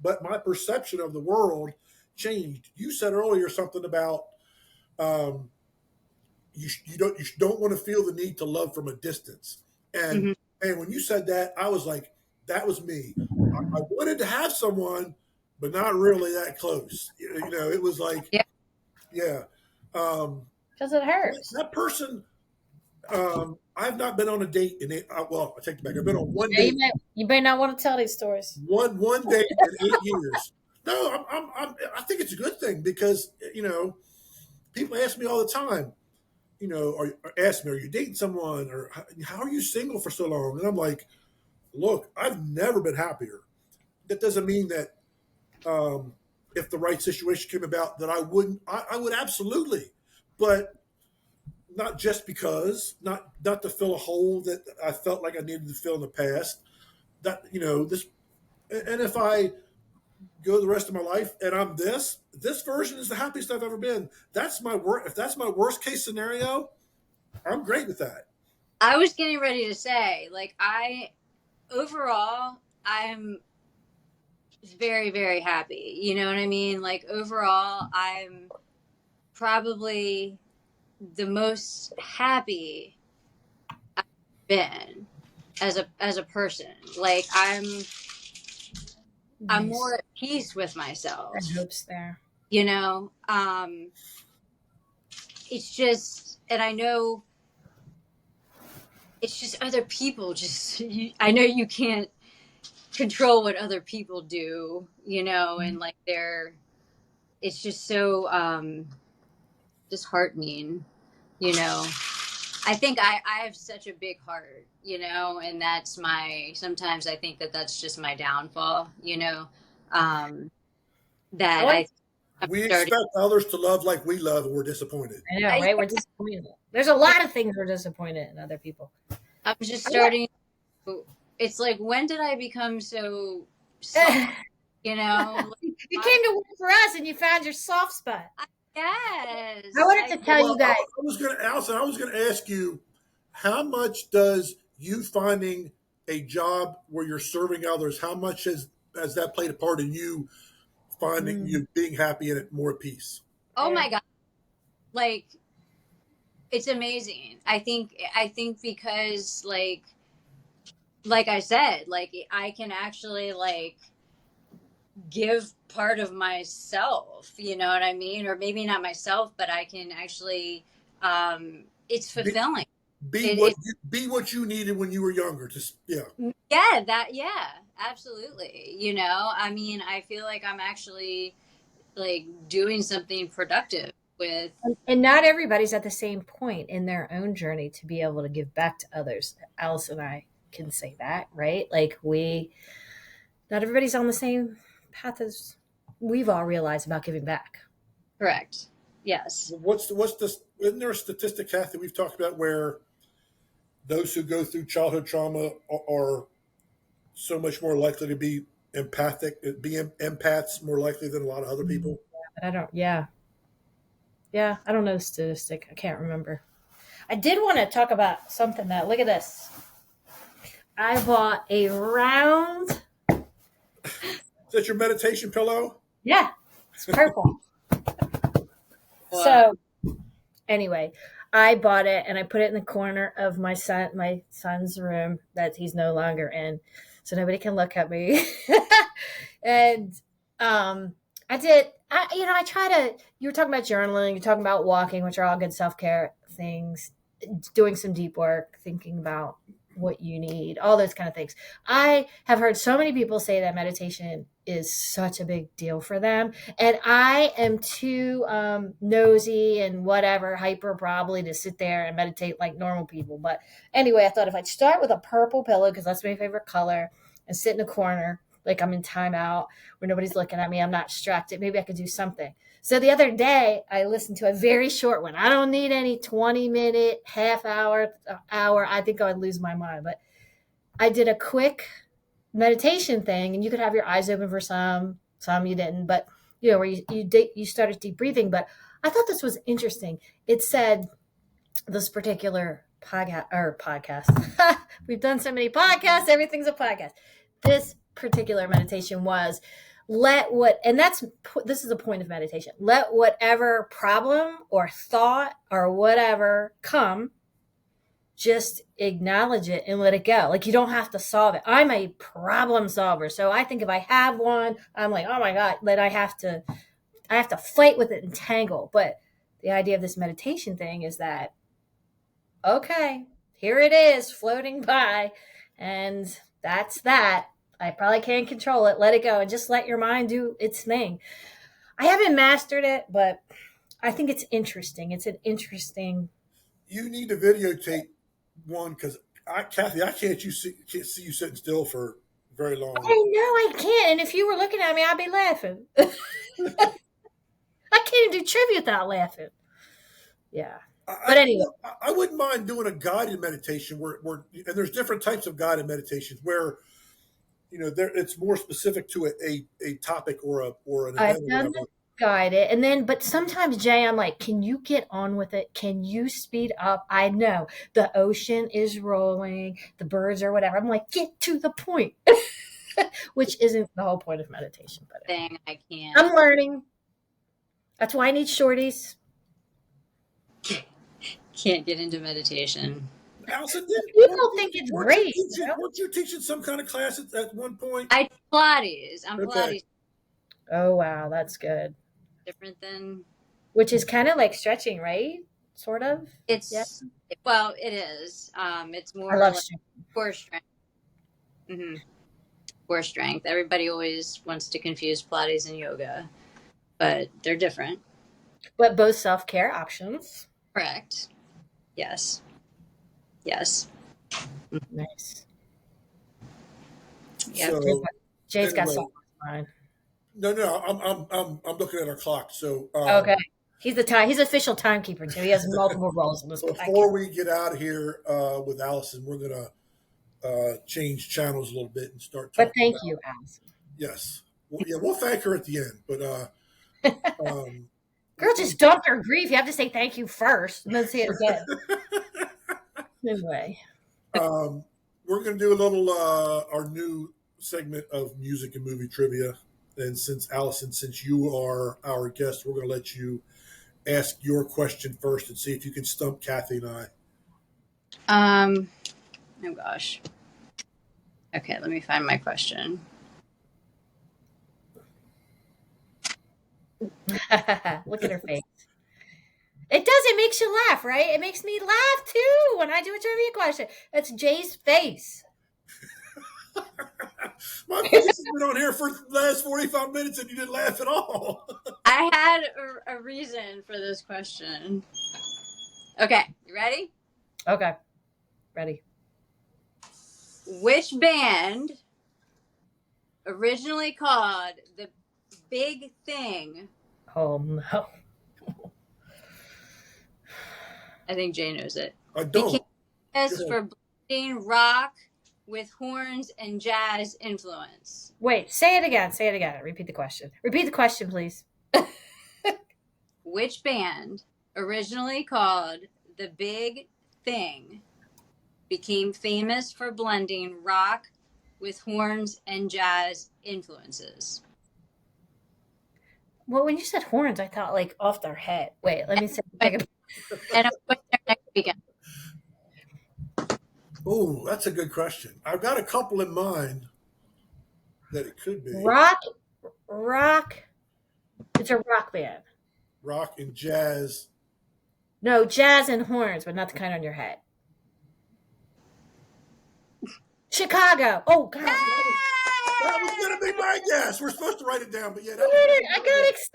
but my perception of the world changed. You said earlier something about um, you don't want to feel the need to love from a distance. And Hmm. and when you said that, I was like, that was me. I wanted to have someone, but not really that close. It was like, Yeah. yeah. Um, Because it hurts. that person, I have not been on a date well, I take it back. I've been on one Yeah, date, you may not want to tell these stories. one date in 8 years. No, I think it's a good thing because people ask me all the time, or ask me, are you dating someone, or how are you single for so long? And I'm like, look, I've never been happier. That doesn't mean that if the right situation came about that I wouldn't. I would absolutely, but not just because, not to fill a hole that I felt like I needed to fill in the past. That this, and if I go the rest of my life and I'm this version is the happiest I've ever been. That's my work. If that's my worst case scenario, I'm great with that. I was getting ready to say, like, overall, I'm very, very happy. You know what I mean? Like, overall, I'm probably the most happy I've been as a person. Like, I'm Nice. more at peace with myself. I hope's there. You know, it's just, and I know it's just other people. I know you can't control what other people do. And like it's just so disheartening. You know, I think I have such a big heart. And sometimes I think that that's just my downfall. Um, I that like. I'm We starting. expect others to love like we love, and we're disappointed. I know, right? We're disappointed. There's a lot of things we're disappointed in other people. I'm just I like. starting. It's like, when did I become so soft? Like, You came to work for us and you found your soft spot. yes, I wanted to tell Well, you guys. Allison, I was going to ask you, how much does you finding a job where you're serving others, how much has that played a part in you finding Mm, you being happy and at more at peace? oh there. my god, like, it's amazing. I think because, like I said, like, I can actually, like, give part of myself, you know what I mean? Or maybe not myself, but I can actually, it's Be, fulfilling. be It, what it be what you needed when you were younger. Just yeah. yeah, absolutely. I mean, I feel like I'm actually, like, doing something productive with. And not everybody's at the same point in their own journey to be able to give back to others. Alice and I can say that, right? Like not everybody's on the same path as we've all realized about giving back. Correct. Yes. What's the isn't there a statistic, Kathy, we've talked about where those who go through childhood trauma are so much more likely to be empathic, be empaths more likely than a lot of other people? But I don't. Yeah, yeah. I don't know the statistic. I can't remember. I did want to talk about something that. Look at this. I bought a round. Is that your meditation pillow? Yeah, it's purple. Wow. So anyway, I bought it and I put it in the corner of my son's room that he's no longer in, so nobody can look at me. And I did. I try to. You were talking about journaling. You're talking about walking, which are all good self care things. Doing some deep work, thinking about what you need, all those kind of things. I have heard so many people say that meditation is such a big deal for them. And I am too nosy and whatever, hyper probably to sit there and meditate like normal people. But anyway, I thought if I'd start with a purple pillow, because that's my favorite color, and sit in a corner, like I'm in timeout where nobody's looking at me, I'm not distracted, maybe I could do something. So the other day, I listened to a very short one. I don't need any 20-minute, half hour. I think I would lose my mind. But I did a quick meditation thing, and you could have your eyes open for some you didn't. But where you started deep breathing. But I thought this was interesting. It said this particular podcast. We've done so many podcasts. Everything's a podcast. This particular meditation was this is a point of meditation. Let whatever problem or thought or whatever come, just acknowledge it and let it go. Like, you don't have to solve it. I'm a problem solver. So I think if I have one, I'm like, oh my God, then I have to fight with it and tangle. But the idea of this meditation thing is that, okay, here it is floating by, and that's that. I probably can't control it. Let it go and just let your mind do its thing. I haven't mastered it, but I think it's interesting. It's an interesting. You need to videotape one because Cathy, can't see you sitting still for very long. I know I can't. And if you were looking at me, I'd be laughing. I can't even do trivia without laughing. Yeah. But anyway, I wouldn't mind doing a guided meditation where and there's different types of guided meditations where it's more specific to a topic or an event. I've done the guided, but sometimes, Jay, I'm like, can you get on with it? Can you speed up? I know the ocean is rolling, the birds or whatever. I'm like, get to the point, which isn't the whole point of meditation. But Thing I can't. I'm learning. That's why I need shorties. Can't get into meditation. Alison, people think it's great. Weren't you teaching some kind of class at one point? I Pilates. I'm Pilates. Oh wow, that's good. Different than. Which is kind of like stretching, right? Sort of. It's well, it is. It's more like core strength. Mm-hmm. Core strength. Everybody always wants to confuse Pilates and yoga, but they're different. But both self-care options. Correct. Yes. Yes. Nice. Yeah. So, Jay's got something on mind. No, I'm looking at our clock. So okay, he's official timekeeper too. He has multiple roles in this. Before we get out of here with Alison, we're gonna change channels a little bit and start. But thank you, Alison. Yes. Well, yeah, we'll thank her at the end. But girl, just dumped her grief. You have to say thank you first, and then say it again. Anyway, we're going to do a little our new segment of music and movie trivia. And since Alison, since you are our guest, we're going to let you ask your question first and see if you can stump Cathy and I. Oh gosh. Okay, let me find my question. Look at her face. It does. It makes you laugh, right? It makes me laugh too when I do a trivia question. That's Jay's face. My face has been on here for the last 45 minutes and you didn't laugh at all. I had a reason for this question. Okay, you ready? Okay, ready. Which band originally called The Big Thing? Oh no. I think Jay knows it. I don't. Became famous for bleeding rock, with horns and jazz influence. Wait, say it again. Say it again. Repeat the question. Repeat the question, please. Which band, originally called The Big Thing, became famous for blending rock with horns and jazz influences? Well, when you said horns, I thought like off their head. Wait, let me see. And I'll put there next weekend. Oh, that's a good question. I've got a couple in mind that it could be Rock. It's a rock band. rock and jazz. No, jazz and horns, but not the kind on your head. Chicago. Oh God. That was gonna be my guess. We're supposed to write it down, but yeah, that I got excited.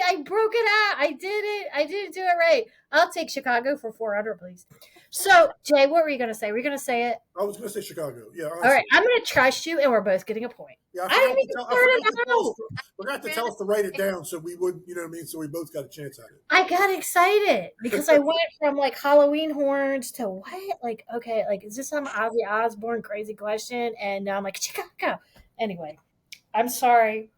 I broke it out. I did it. I didn't do it right. I'll take Chicago for 400, please. So, Jay, what were you gonna say? Were you gonna say it? I was gonna say Chicago. Yeah. All right, I'm gonna trust you, and we're both getting a point. Yeah, I didn't even start it out. forgot to tell us to write it down so we wouldn't, you know what I mean? So we both got a chance at it. I got excited because I went from like Halloween horns to what? Like, okay, like is this some Ozzy Osbourne crazy question? And now I'm like Chicago. Anyway, I'm sorry.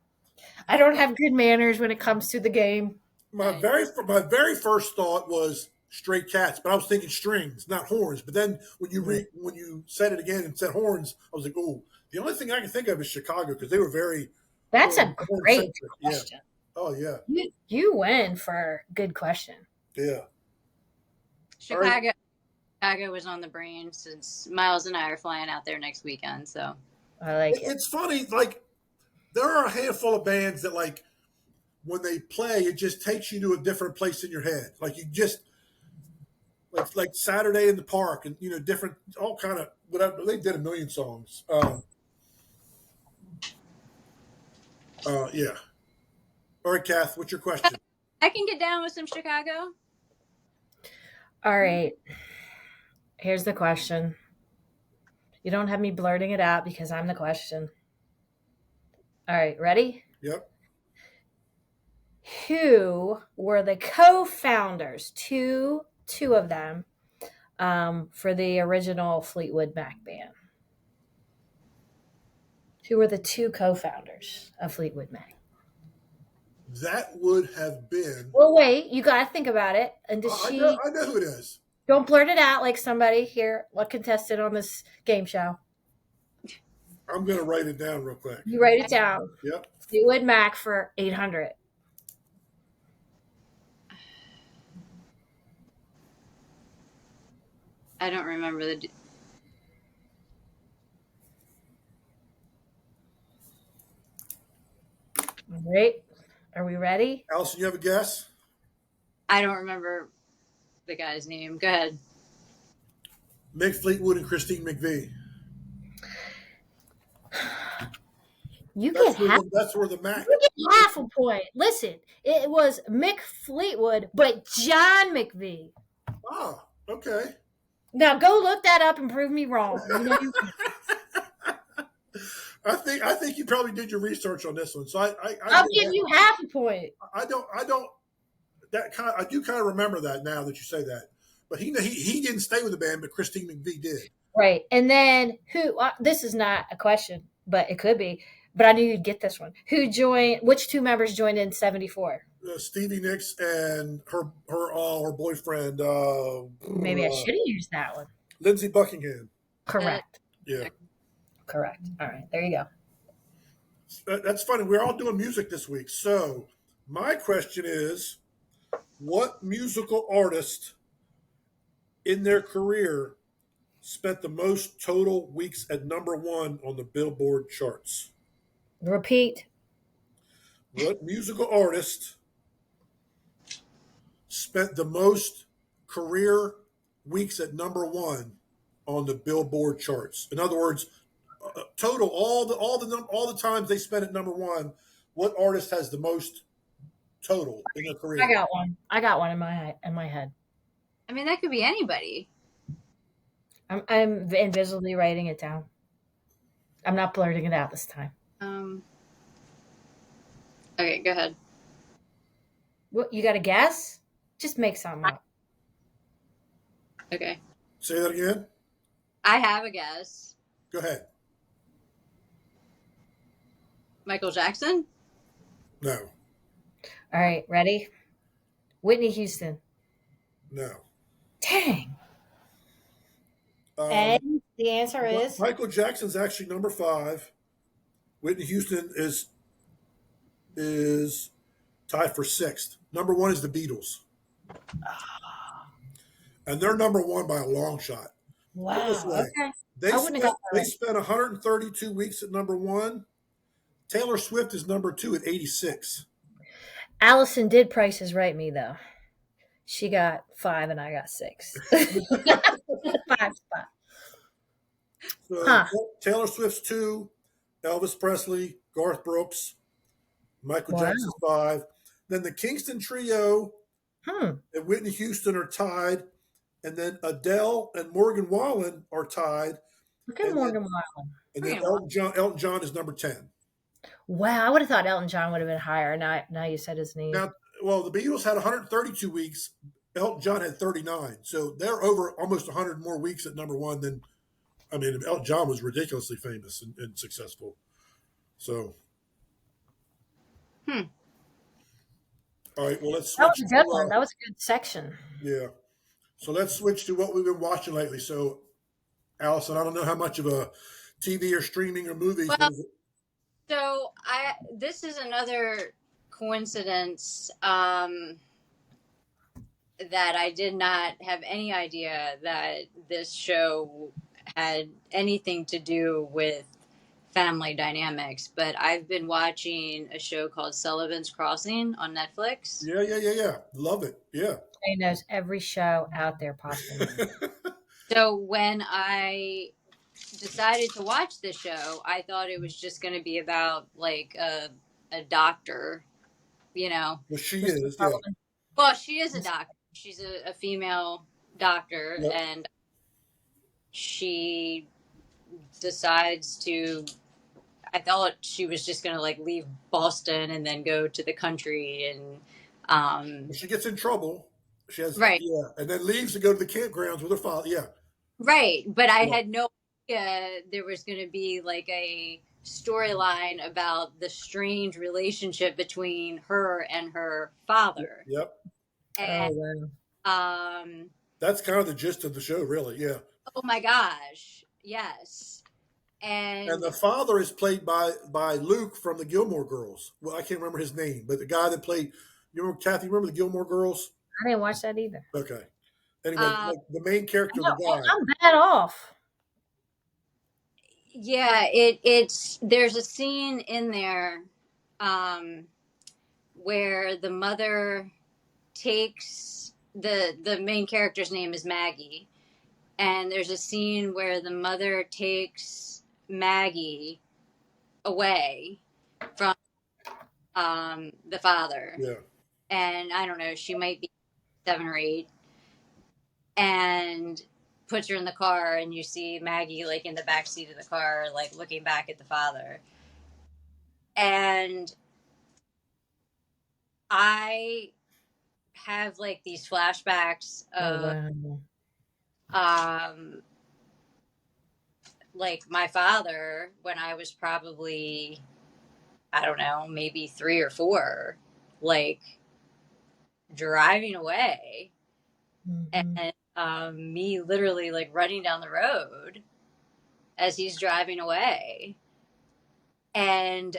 I don't have good manners when it comes to the game. My very first thought was Stray Cats, but I was thinking strings, not horns. But then when you said it again and said horns, I was like, oh, the only thing I can think of is Chicago because they were very. That's a great question. Yeah. Oh yeah. You win for good question. Yeah. Chicago was on the brain since Miles and I are flying out there next weekend. So I like it. It's funny, like there are a handful of bands that like when they play, it just takes you to a different place in your head. Like you just like Saturday in the Park and different all kind of whatever they did a million songs. Yeah. All right, Kath, what's your question? I can get down with some Chicago. All right. Here's the question. You don't have me blurting it out because I'm the question. All right, ready? Yep. Who were the co-founders? Two of them for the original Fleetwood Mac band. Who were the two co-founders of Fleetwood Mac? That would have been. Well, wait. You got to think about it. And I know who it is. Don't blurt it out like somebody here, a contestant on this game show. I'm going to write it down real quick. You write it down. Yep. Fleetwood Mac for 800. I don't remember the. All right. Are we ready? Alison, you have a guess? I don't remember the guy's name. Go ahead. Mick Fleetwood and Christine McVie. That's where the Mac. You get half a point. Listen, it was Mick Fleetwood, but John McVie. Ah, okay. Now go look that up and prove me wrong. I think you probably did your research on this one, so I'll give you half a point. I do kind of remember that now that you say that, but he didn't stay with the band, but Christine McVie did. Right, and then who? This is not a question, but it could be. But I knew you'd get this one. Who joined? Which two members joined in '74? Stevie Nicks and her boyfriend. Maybe I should have used that one. Lindsey Buckingham. Correct. Yeah. Correct. All right, there you go. That's funny. We're all doing music this week. So my question is, what musical artist in their career spent the most total weeks at #1 on the Billboard charts? Repeat. What musical artist spent the most career weeks at #1 on the Billboard charts? In other words, total all the times they spent at #1. What artist has the most total in their career? I got one in my head. I mean, that could be anybody. I'm invisibly writing it down. I'm not blurting it out this time. Okay, go ahead. What, you got a guess? Just make something up. Okay. Say that again. I have a guess. Go ahead. Michael Jackson? No. All right, ready? Whitney Houston. No. Dang. Um, And the answer is Michael Jackson's actually number 5. Whitney Houston is tied for 6th. Number 1 is the Beatles, and they're number 1 by a long shot. Put it this wow. way, Okay. they I wouldn't have spent got that they right. spent 132 weeks at number 1. Taylor Swift is number 2 at 86. Allison did Price is Right me though. She got 5 and I got 6. 5 spot. So Huh. Taylor Swift's 2, Elvis Presley, Garth Brooks, Michael Wow. Jackson's 5. Then the Kingston Trio Hmm. and Whitney Houston are tied, and then Adele and Morgan Wallen are tied, Look at and then Morgan Wallen. and We're then gonna watch. Elton John is number 10. Wow, I would have thought Elton John would have been higher. Now you said his name. Now, well, the Beatles had 132 weeks. Elton John had 39, so they're over almost 100 more weeks at number 1 than. I mean, Elton John was ridiculously famous and successful. So, Hmm. all right, well, let's That switch was a good to one. That was a good section. yeah. So let's switch to what we've been watching lately. So, Allison, I don't know how much of a TV or streaming or movies. Well, so this is another coincidence that I did not have any idea that this show had anything to do with family dynamics, but I've been watching a show called Sullivan's Crossing on Netflix. Yeah. Love it. Yeah. He knows every show out there possible. So when I decided to watch this show, I thought it was just going to be about like a doctor, you know. Well, she Mr. is. Yeah. Sullivan. Well, she is a doctor. She's a female doctor, Yep. and she decides to. I thought she was just going to like leave Boston and then go to the country and. Well, she gets in trouble. She has Right. yeah, and then leaves to go to the campgrounds with her father. Yeah. Right, but I Yeah. had no idea there was going to be like a storyline about the strange relationship between her and her father. Yep. And Oh wow. That's kind of the gist of the show, really. Yeah. oh my gosh, yes. And And the father is played by Luke from the Gilmore Girls. Well, I can't remember his name, but the guy that played. You remember Kathy? Remember the Gilmore Girls? I didn't watch that either. Okay. Anyway, uh, like the main character, the guy. I'm bad off. yeah, it's there's a scene in there where the mother takes the main character's name is Maggie, and there's a scene where the mother takes Maggie away from the father, Yeah. and I don't know, she might be 7 or 8, and puts her in the car, and you see Maggie like in the back seat of the car, like looking back at the father, and I have like these flashbacks Oh of wow. like my father when I was probably, I don't know, maybe 3 or 4, like driving away, Mhm. and me literally like running down the road as he's driving away, and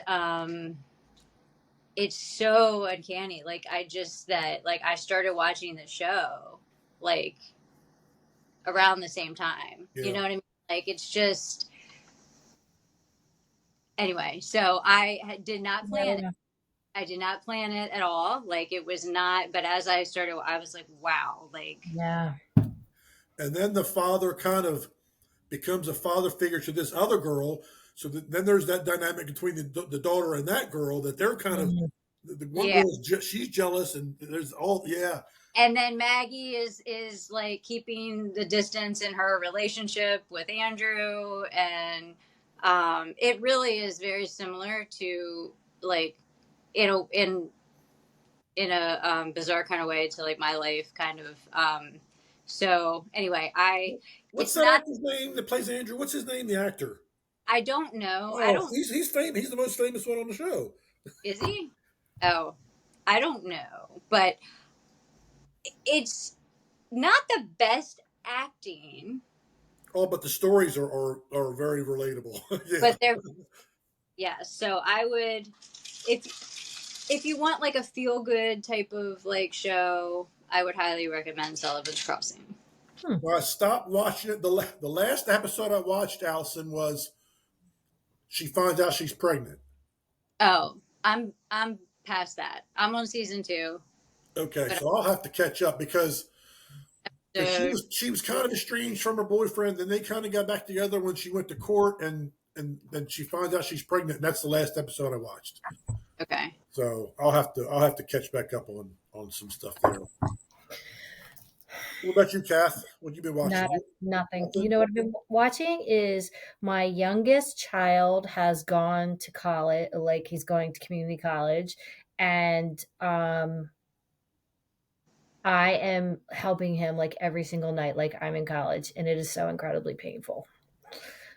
it's so uncanny. Like I started watching the show like around the same time. Yeah. You know what I mean? Like it's just anyway. So I did not plan it. Yeah. I did not plan it at all. Like it was not. But as I started, I was like, wow. Like Yeah. And then the father kind of becomes a father figure to this other girl. So then there's that dynamic between the daughter and that girl that they're kind of Mhm. the one yeah. girl she's jealous and there's all yeah. And then Maggie is like keeping the distance in her relationship with Andrew, and it really is very similar to like in a bizarre kind of way to like my life kind of So anyway, What's it's that not, actor's name that plays Andrew? What's his name? The actor. I don't know. I Oh, don't, he's famous. He's the most famous one on the show. is he? Oh, I don't know, but it's not the best acting, Oh, but the stories are very relatable. Yeah. but they're, yeah. So I would, if you want like a feel good type of like show, I would highly recommend Sullivan's Crossing. Well, I stopped watching it. The last episode I watched, Allison, was she finds out she's pregnant. Oh, I'm past that. I'm on season 2. Okay, But so I'll have to catch up because so she was kind of estranged from her boyfriend. Then they kind of got back together when she went to court, and then she finds out she's pregnant. And that's the last episode I watched. okay. So I'll have to catch back up on some stuff there. What about you, Kath? What you been watching? Nothing. You Nothing? know what I've been watching is my youngest child has gone to college, like he's going to community college, and I am helping him like every single night, like I'm in college, and it is so incredibly painful.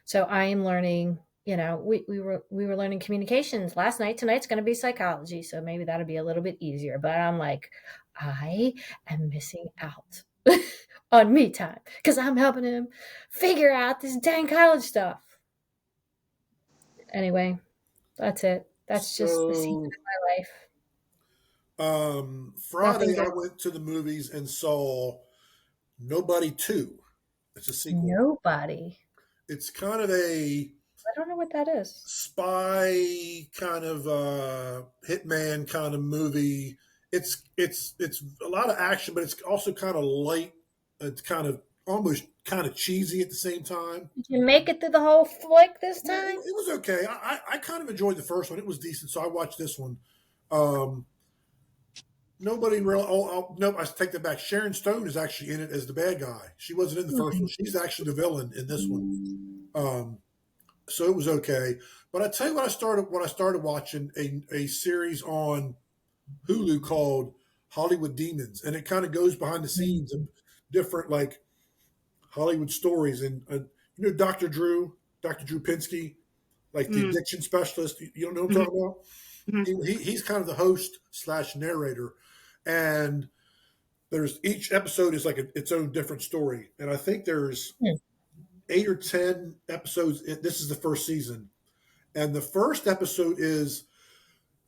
So I am learning. We were learning communications last night. Tonight's going to be psychology, so maybe that'll be a little bit easier. But I'm like, I am missing out on me time because I'm helping him figure out this dang college stuff. Anyway, that's it. That's just the season So of my life. Nothing Friday I good. went to the movies and saw Nobody 2. It's a sequel. Nobody. It's kind of a I don't know what that is. spy kind of hitman kind of movie. It's a lot of action, but it's also kind of light. It's kind of almost kind of cheesy at the same time. Did you make it through the whole flick this Yeah, time? it was okay. I kind of enjoyed the first one. It was decent, so I watched this one. Um, Nobody really. No, I take that back. Sharon Stone is actually in it as the bad guy. She wasn't in the first one. She's actually the villain in this one. Um, so it was okay. But I tell you what, I started watching a series on Hulu called Hollywood Demons, and it kind of goes behind the scenes of different like Hollywood stories. And Dr. Drew Pinsky, like the Mm, addiction specialist. You don't know what I'm mhm, talking about? mhm. He's kind of the host slash narrator, and there's each episode is like its own different story. And I think there's Hmm. 8 or 10 episodes. This is the first season, and the first episode is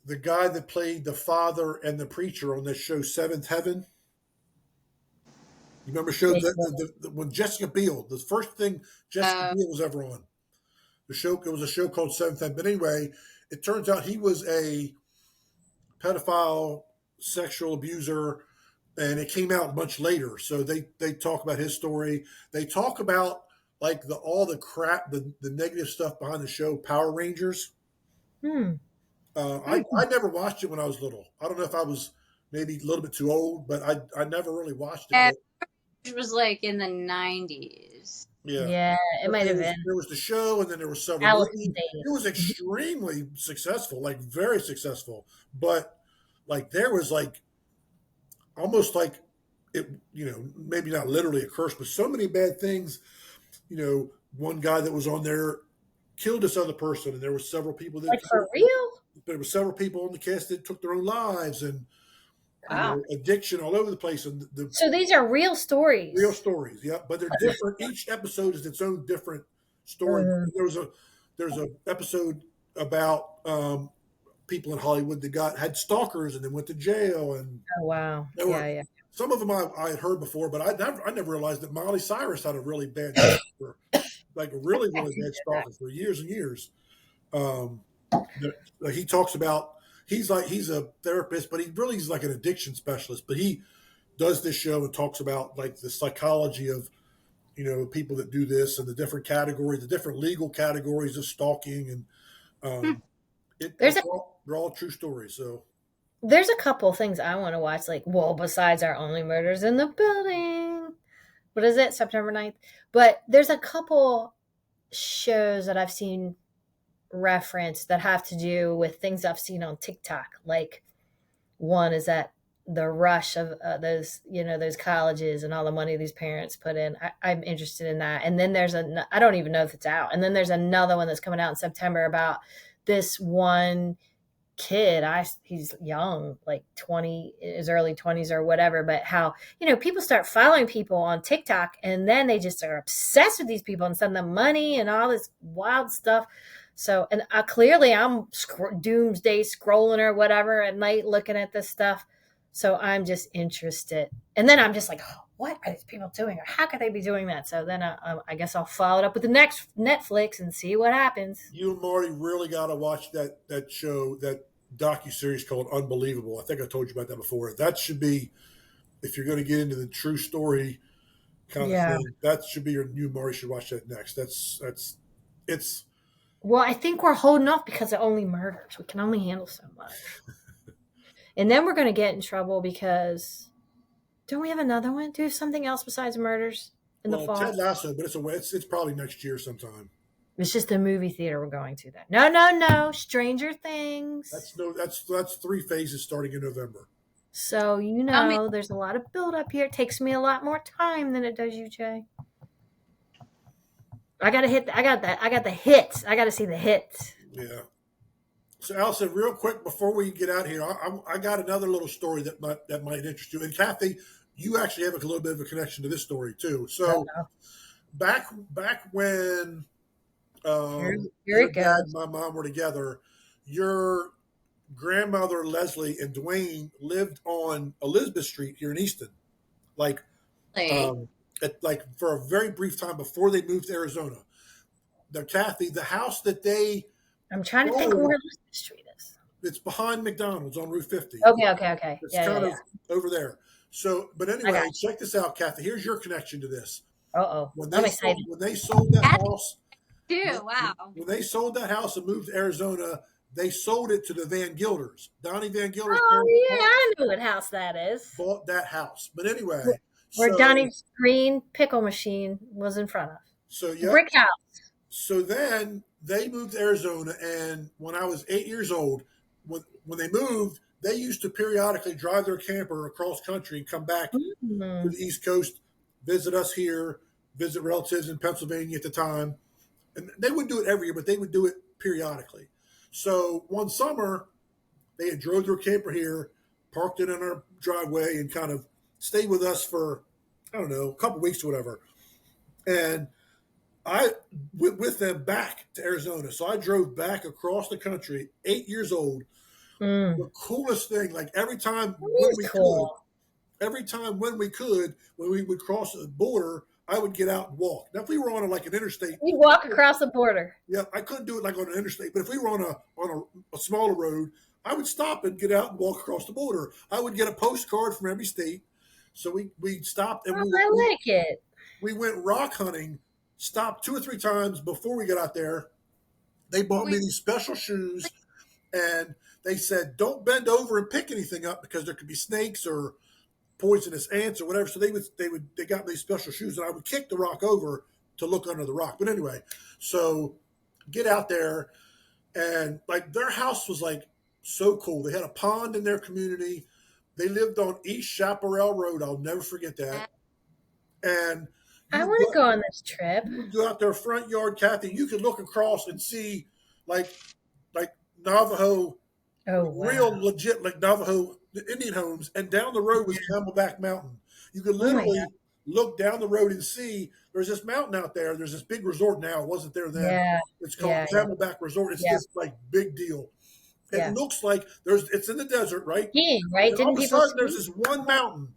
the guy that played the father and the preacher on this show, Seventh Heaven. You remember the show when Jessica Biel, the first thing Jessica Uh, Biel was ever on. The show it was a show called Seventh Heaven. But anyway, it turns out he was a pedophile, sexual abuser, and it came out much later. So they talk about his story. They talk about like all the crap, the negative stuff behind the show, Power Rangers. Hmm. I never watched it when I was little. I don't know if I was maybe a little bit too old, but I never really watched it. yeah, But it was like in the 90s. yeah, Yeah, it but might have been there was the show, and then there were several Allison movies. It days. was extremely successful, like very successful. But like there was like almost like it, maybe not literally a curse, but so many bad things. One guy that was on there killed this other person, and there were several people that Like for real? there were several people on the cast that took their own lives, and Wow. addiction all over the place, and the So these are real real stories. stories. Yeah, but they're different. Each episode is its own different story. Uh, There's a episode about people in Hollywood that had stalkers and then went to jail, and oh wow. there Yeah, were yeah. some of them I had heard before, but I never realized that Miley Cyrus had a really bad stalker, like a really really bad stalker for years and years. Um, he talks about he's a therapist, but he really is like an addiction specialist. But he does this show and talks about like the psychology of people that do this and the different categories, the different legal categories of stalking, and Hmm. um, There's a they're all true stories. So there's a couple things I want to watch, like, well, besides our Only Murders in the Building. What is it? September 9th. But there's a couple shows that I've seen referenced that have to do with things I've seen on TikTok. Like one is that the rush of those, those colleges and all the money these parents put in. I'm interested in that. And then I don't even know if it's out. And then there's another one that's coming out in September about this one kid. He's young, like 20, his early 20s or whatever, but how, people start following people on TikTok and then they just are obsessed with these people and send them money and all this wild stuff. So, and clearly I'm doomsday scrolling or whatever at night looking at this stuff. So I'm just interested. And then I'm just like, oh, what are these people doing? Or how could they be doing that? So then I guess I'll follow it up with the next Netflix and see what happens. You and Marty really got to watch that show, that docuseries called Unbelievable. I think I told you about that before. That should be, if you're going to get into the true story kind of thing, that should be you and Marty should watch that next. It's. Well, I think we're holding off because of only murders. We can only handle so much. And then we're going to get in trouble because don't we have another one? Do we have something else besides murders in the fall? Ted Lasso, but it's probably next year sometime. It's just the movie theater we're going to then. No. Stranger Things. That's 3 phases starting in November. So, there's a lot of build up here. It takes me a lot more time than it does you, Jay. I got the hits. I got to see the hits. Yeah. So, Alison, real quick before we get out here, I got another little story that might interest you. And Cathy, you actually have a little bit of a connection to this story too. So, back when your dad and my mom were together, your grandmother Leslie and Dwayne lived on Elizabeth Street here in Easton, like for a very brief time before they moved to Arizona. Cathy, the house that I'm trying to think where Elizabeth Street is. It's behind McDonald's on Route 50. Okay. It's kind of over there. So, but anyway, check this out, Cathy. Here's your connection to this. I'm excited. When they sold that house, wow. When they sold that house and moved to Arizona, they sold it to the Van Gilders. Donnie Van Gilder's I know what house that is. Bought that house. But anyway. Where Donnie's green pickle machine was in front of. So, yeah. Brick house. So then they moved to Arizona, and when I was 8 years old, when they moved, they used to periodically drive their camper across country and come back to the East Coast, visit us here, visit relatives in Pennsylvania at the time. And they wouldn't do it every year, but they would do it periodically. So one summer, they had drove their camper here, parked it in our driveway, and kind of stayed with us for, I don't know, a couple of weeks or whatever. And I went with them back to Arizona. So I drove back across the country, 8 years old. The coolest thing, like every time when we would cross the border, I would get out and walk. Now, if we were on an interstate, you walk across the border. Yeah, I couldn't do it like on an interstate, but if we were on a smaller road, I would stop and get out and walk across the border. I would get a postcard from every state. So we stopped and I like it. We went rock hunting. Stopped 2 or 3 times before we got out there. They bought me these special shoes, and they said, "Don't bend over and pick anything up because there could be snakes or poisonous ants or whatever." So they got me these special shoes, and I would kick the rock over to look under the rock. But anyway, so get out there, and their house was so cool. They had a pond in their community. They lived on East Chaparral Road. I'll never forget that. And I want to go on this trip. You go out their front yard, Cathy. You could look across and see like Navajo, real legit Navajo Indian homes, and down the road was Camelback Mountain. You could literally look down the road and see there's this mountain out there. There's this big resort now. It wasn't there then. Yeah. It's called Camelback Resort. It's this big deal. It looks like it's in the desert, right? Yeah, right. And all of a sudden, there's this one mountain.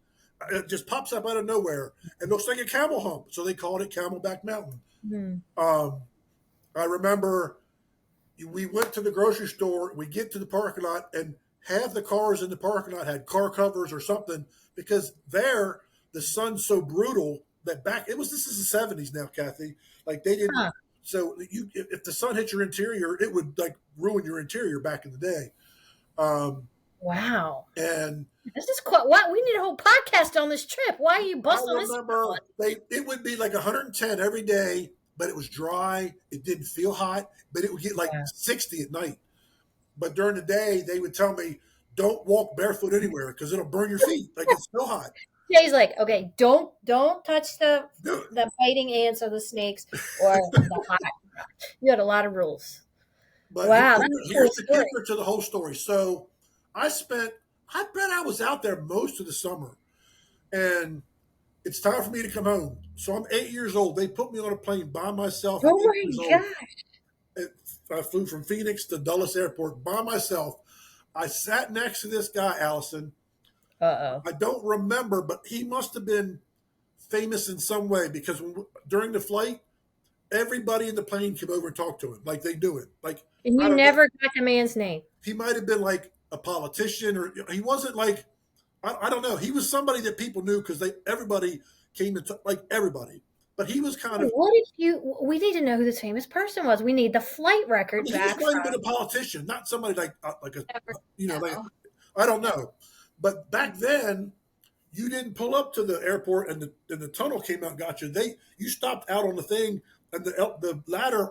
It just pops up out of nowhere. It looks like a camel hump, so they called it Camelback Mountain. I remember we went to the grocery store. We get to the parking lot, and half the cars in the parking lot had car covers or something because there the sun's so brutal that this is the 70s now, Cathy. They didn't. So if the sun hit your interior, it would ruin your interior back in the day. Wow. And this is quite what we need a whole podcast on this trip. Why are you busting this? I remember it would be 110 every day, but it was dry. It didn't feel hot, but it would get 60 at night. But during the day, they would tell me, don't walk barefoot anywhere because it'll burn your feet. Like it's so hot. Jay's like, okay, don't touch the No, biting ants or the snakes or the hot. You had a lot of rules. but Wow, that's a cool here's the story. kicker to the whole story. So I bet I was out there most of the summer, and it's time for me to come home. So I'm 8 years old. They put me on a plane by myself at Oh 8 years my old. god. I flew from Phoenix to Dulles Airport by myself. I sat next to this guy, Allison. Uh oh. I don't remember, but he must have been famous in some way because during the flight, everybody in the plane came over and talked to him like they do it. Like, And I you don't know. never got the man's name. He might have been like a politician, or he wasn't like, I don't know. He was somebody that people knew because everybody came to like everybody. But he was kind of, What if you? We need to know who this famous person was. We need the flight I record mean, he back might have been from. a politician, not somebody like Never like know. I don't know. But back then, you didn't pull up to the airport and the tunnel came out and got you. You stopped out on the thing and the ladder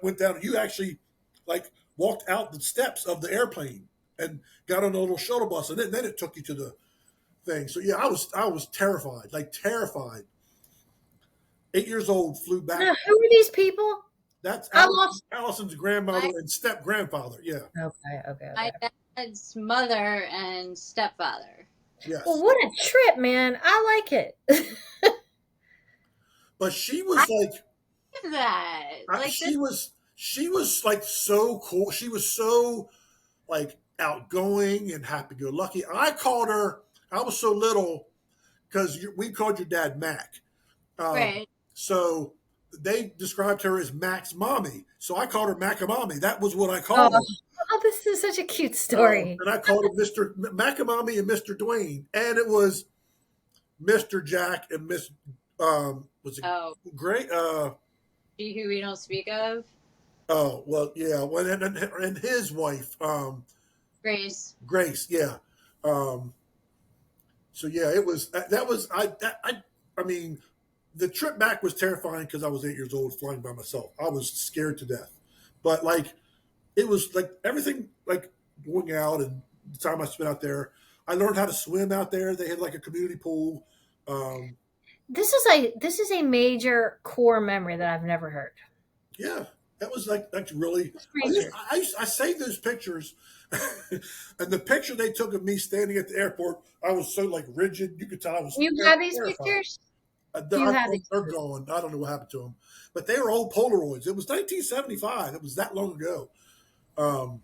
went down. You actually like walked out the steps of the airplane and got on a little shuttle bus, and then it took you to the thing. So yeah, I was terrified, like terrified. 8 years old, flew back. Now, who are these people? That's I lost. Allison's grandmother My, and step grandfather. Yeah, Okay. my dad's mother and stepfather. Well, yes. what a trip, man! I like it. But she I was like, did that. Like this. she was like so cool. She was so like outgoing and happy go lucky. I called her. I was so little because we called your dad Mac. Um, Right. so they described her as Mac's mommy. So I called her Macamommy. That was what I Oh, called her. this is such a cute story. And I called him Mr. Macamommy and Mr. Dwayne. And it was Mr. Jack and Miss, was it Oh, great? she who we don't speak of. Oh, well, yeah. Well, and his wife, Grace. Grace. Yeah. Um, so yeah, it was, I mean, the trip back was terrifying because I was 8 years old flying by myself. I was scared to death, but like, it was like everything, like going out and the time I spent out there, I learned how to swim out there. They had like a community pool. Um, This is a major core memory that I've never heard. yeah, that was like really. It's major. I saved those pictures, and the picture they took of me standing at the airport, I was so like rigid. You could tell I was You have these terrified. pictures? Do you have these They're pictures? gone. I don't know what happened to them, but they were old Polaroids. It was 1975. It was that long ago. Um,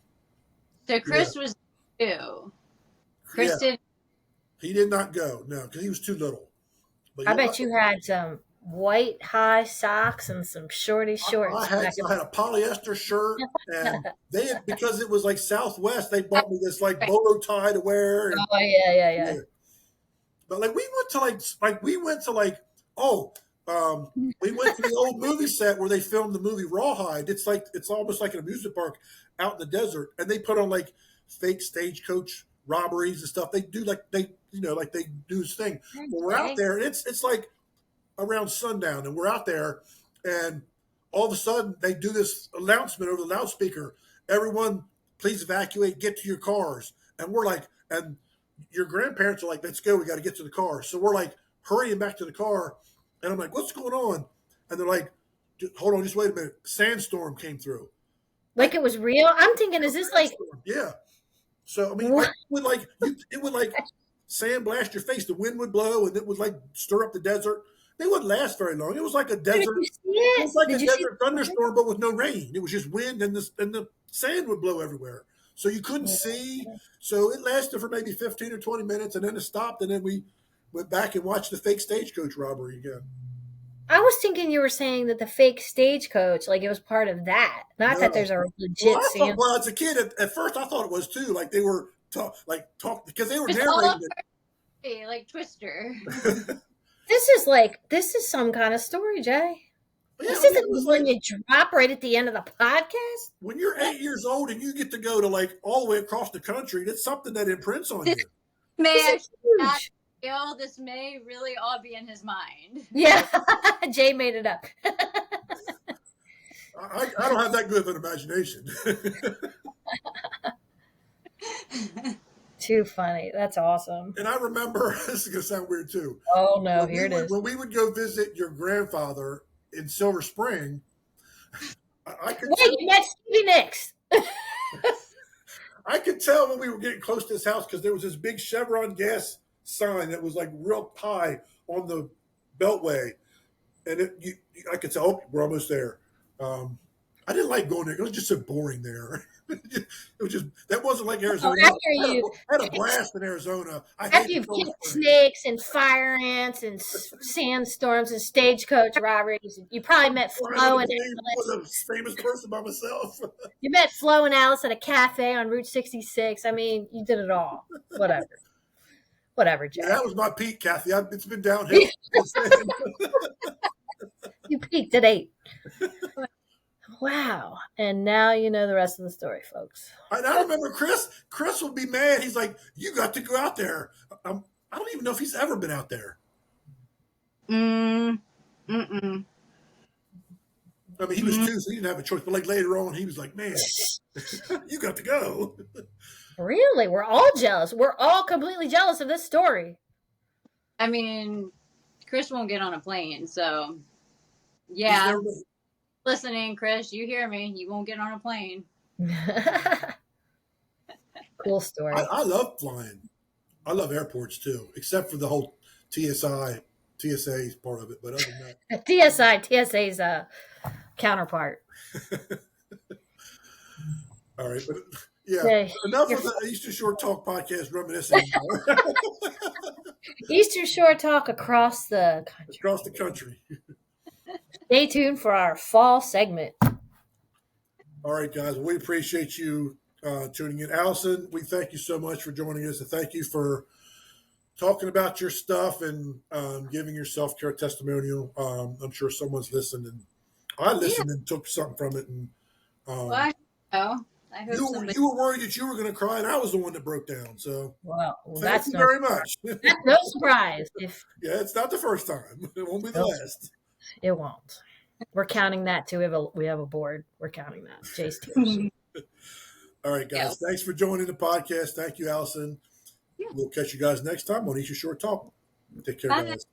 So yeah, Chris was too. Chris yeah. did. He did not go. No, because he was too little. But I yeah, bet you had some white high socks and some shorty shorts. I had a polyester shirt, and they had, because it was like Southwest. They bought me this like bolo tie to wear, and Oh yeah. yeah. But like we went to like oh we went to the old movie set where they filmed the movie Rawhide. It's almost like an amusement park out in the desert, and they put on like fake stagecoach robberies and stuff. They do like like they do this thing. But we're out Okay. there, and it's like around sundown, and we're out there, and all of a sudden they do this announcement over the loudspeaker: "Everyone, please evacuate, get to your cars." And we're like, and your grandparents are like, "Let's go, we got to get to the car." So we're like hurrying back to the car, and I'm like, "What's going on?" And they're like, "Hold on, just wait a minute." Sandstorm came through. Like it was real. I'm thinking, is this like Sandstorm, yeah. So I mean, what? it would like sandblast your face. The wind would blow, and it would like stir up the desert. They wouldn't last very long. It was like a Did desert. you see It it? was like a Did you see desert thunderstorm, but with no rain. It was just wind, and the sand would blow everywhere, so you couldn't it? see. So it lasted for maybe 15 or 20 minutes, and then it stopped, and then we went back and watched the fake stagecoach robbery again. I was thinking you were saying that the fake stagecoach, like it was part of that, not that No. there's a Well, legit I thought, Santa. well, as a kid, at first I thought it was too. Like they were talk because they were Just all narrating over like Twister. it. This is some kind of story, Jay. But yeah, This I mean, isn't it was when like you drop right at the end of the podcast. when you're 8 years old and you get to go to like all the way across the country, that's something that imprints on you. May This actually is not huge. feel this may really all be in his mind. Yeah, Jay made it up. I don't have that good of an imagination. Too funny. That's awesome. And I remember, this is going to sound weird too. Oh no, here it is. When we would go visit your grandfather in Silver Spring, I could Wait, tell, you met Stevie Nicks. I could tell when we were getting close to his house because there was this big Chevron gas sign that was like real high on the beltway. And I could tell, oh, we're almost there. I didn't like going there. It was just so boring there. It was just, that wasn't like Arizona. I had a blast in Arizona. After you've kicked snakes and fire ants and sandstorms and stagecoach robberies, you probably met Flo and Alice. I was a famous person by myself. You met Flo and Alice at a cafe on Route 66. I mean, you did it all. Whatever, Jack. Yeah, that was my peak, Cathy. It's been downhill. You peaked at 8. Wow. And now you know the rest of the story, folks. And I remember Chris would be mad. He's like, you got to go out there. I don't even know if he's ever been out there. Mm-mm. I mean, he was 2, so he didn't have a choice. But like later on, he was like, man, you got to go. Really? We're all jealous. We're all completely jealous of this story. I mean, Chris won't get on a plane, so yeah. Listening, Chris, you hear me. You won't get on a plane. Cool story. I love flying. I love airports too, except for the whole TSA part of it. But other than that, TSA's a counterpart. All right, but yeah, enough of the Eastern Shore Talk podcast reminiscing. Eastern Shore Talk across the country. Across the country. Stay tuned for our fall segment. All right, guys. We appreciate you tuning in. Alison, we thank you so much for joining us, and thank you for talking about your stuff and giving your self-care testimonial. I'm sure someone's listened, and I listened and took something from it. And well, I hope you were worried that you were going to cry, and I was the one that broke down. So, thank you very much. That's no surprise. Yeah, it's not the first time. It won't be the last. It won't. We're counting that too. We have a board. We're counting that. Jay's team. All right, guys. Yeah. Thanks for joining the podcast. Thank you, Alison. Yeah. We'll catch you guys next time on Eastern Shore Talk. Take care, guys.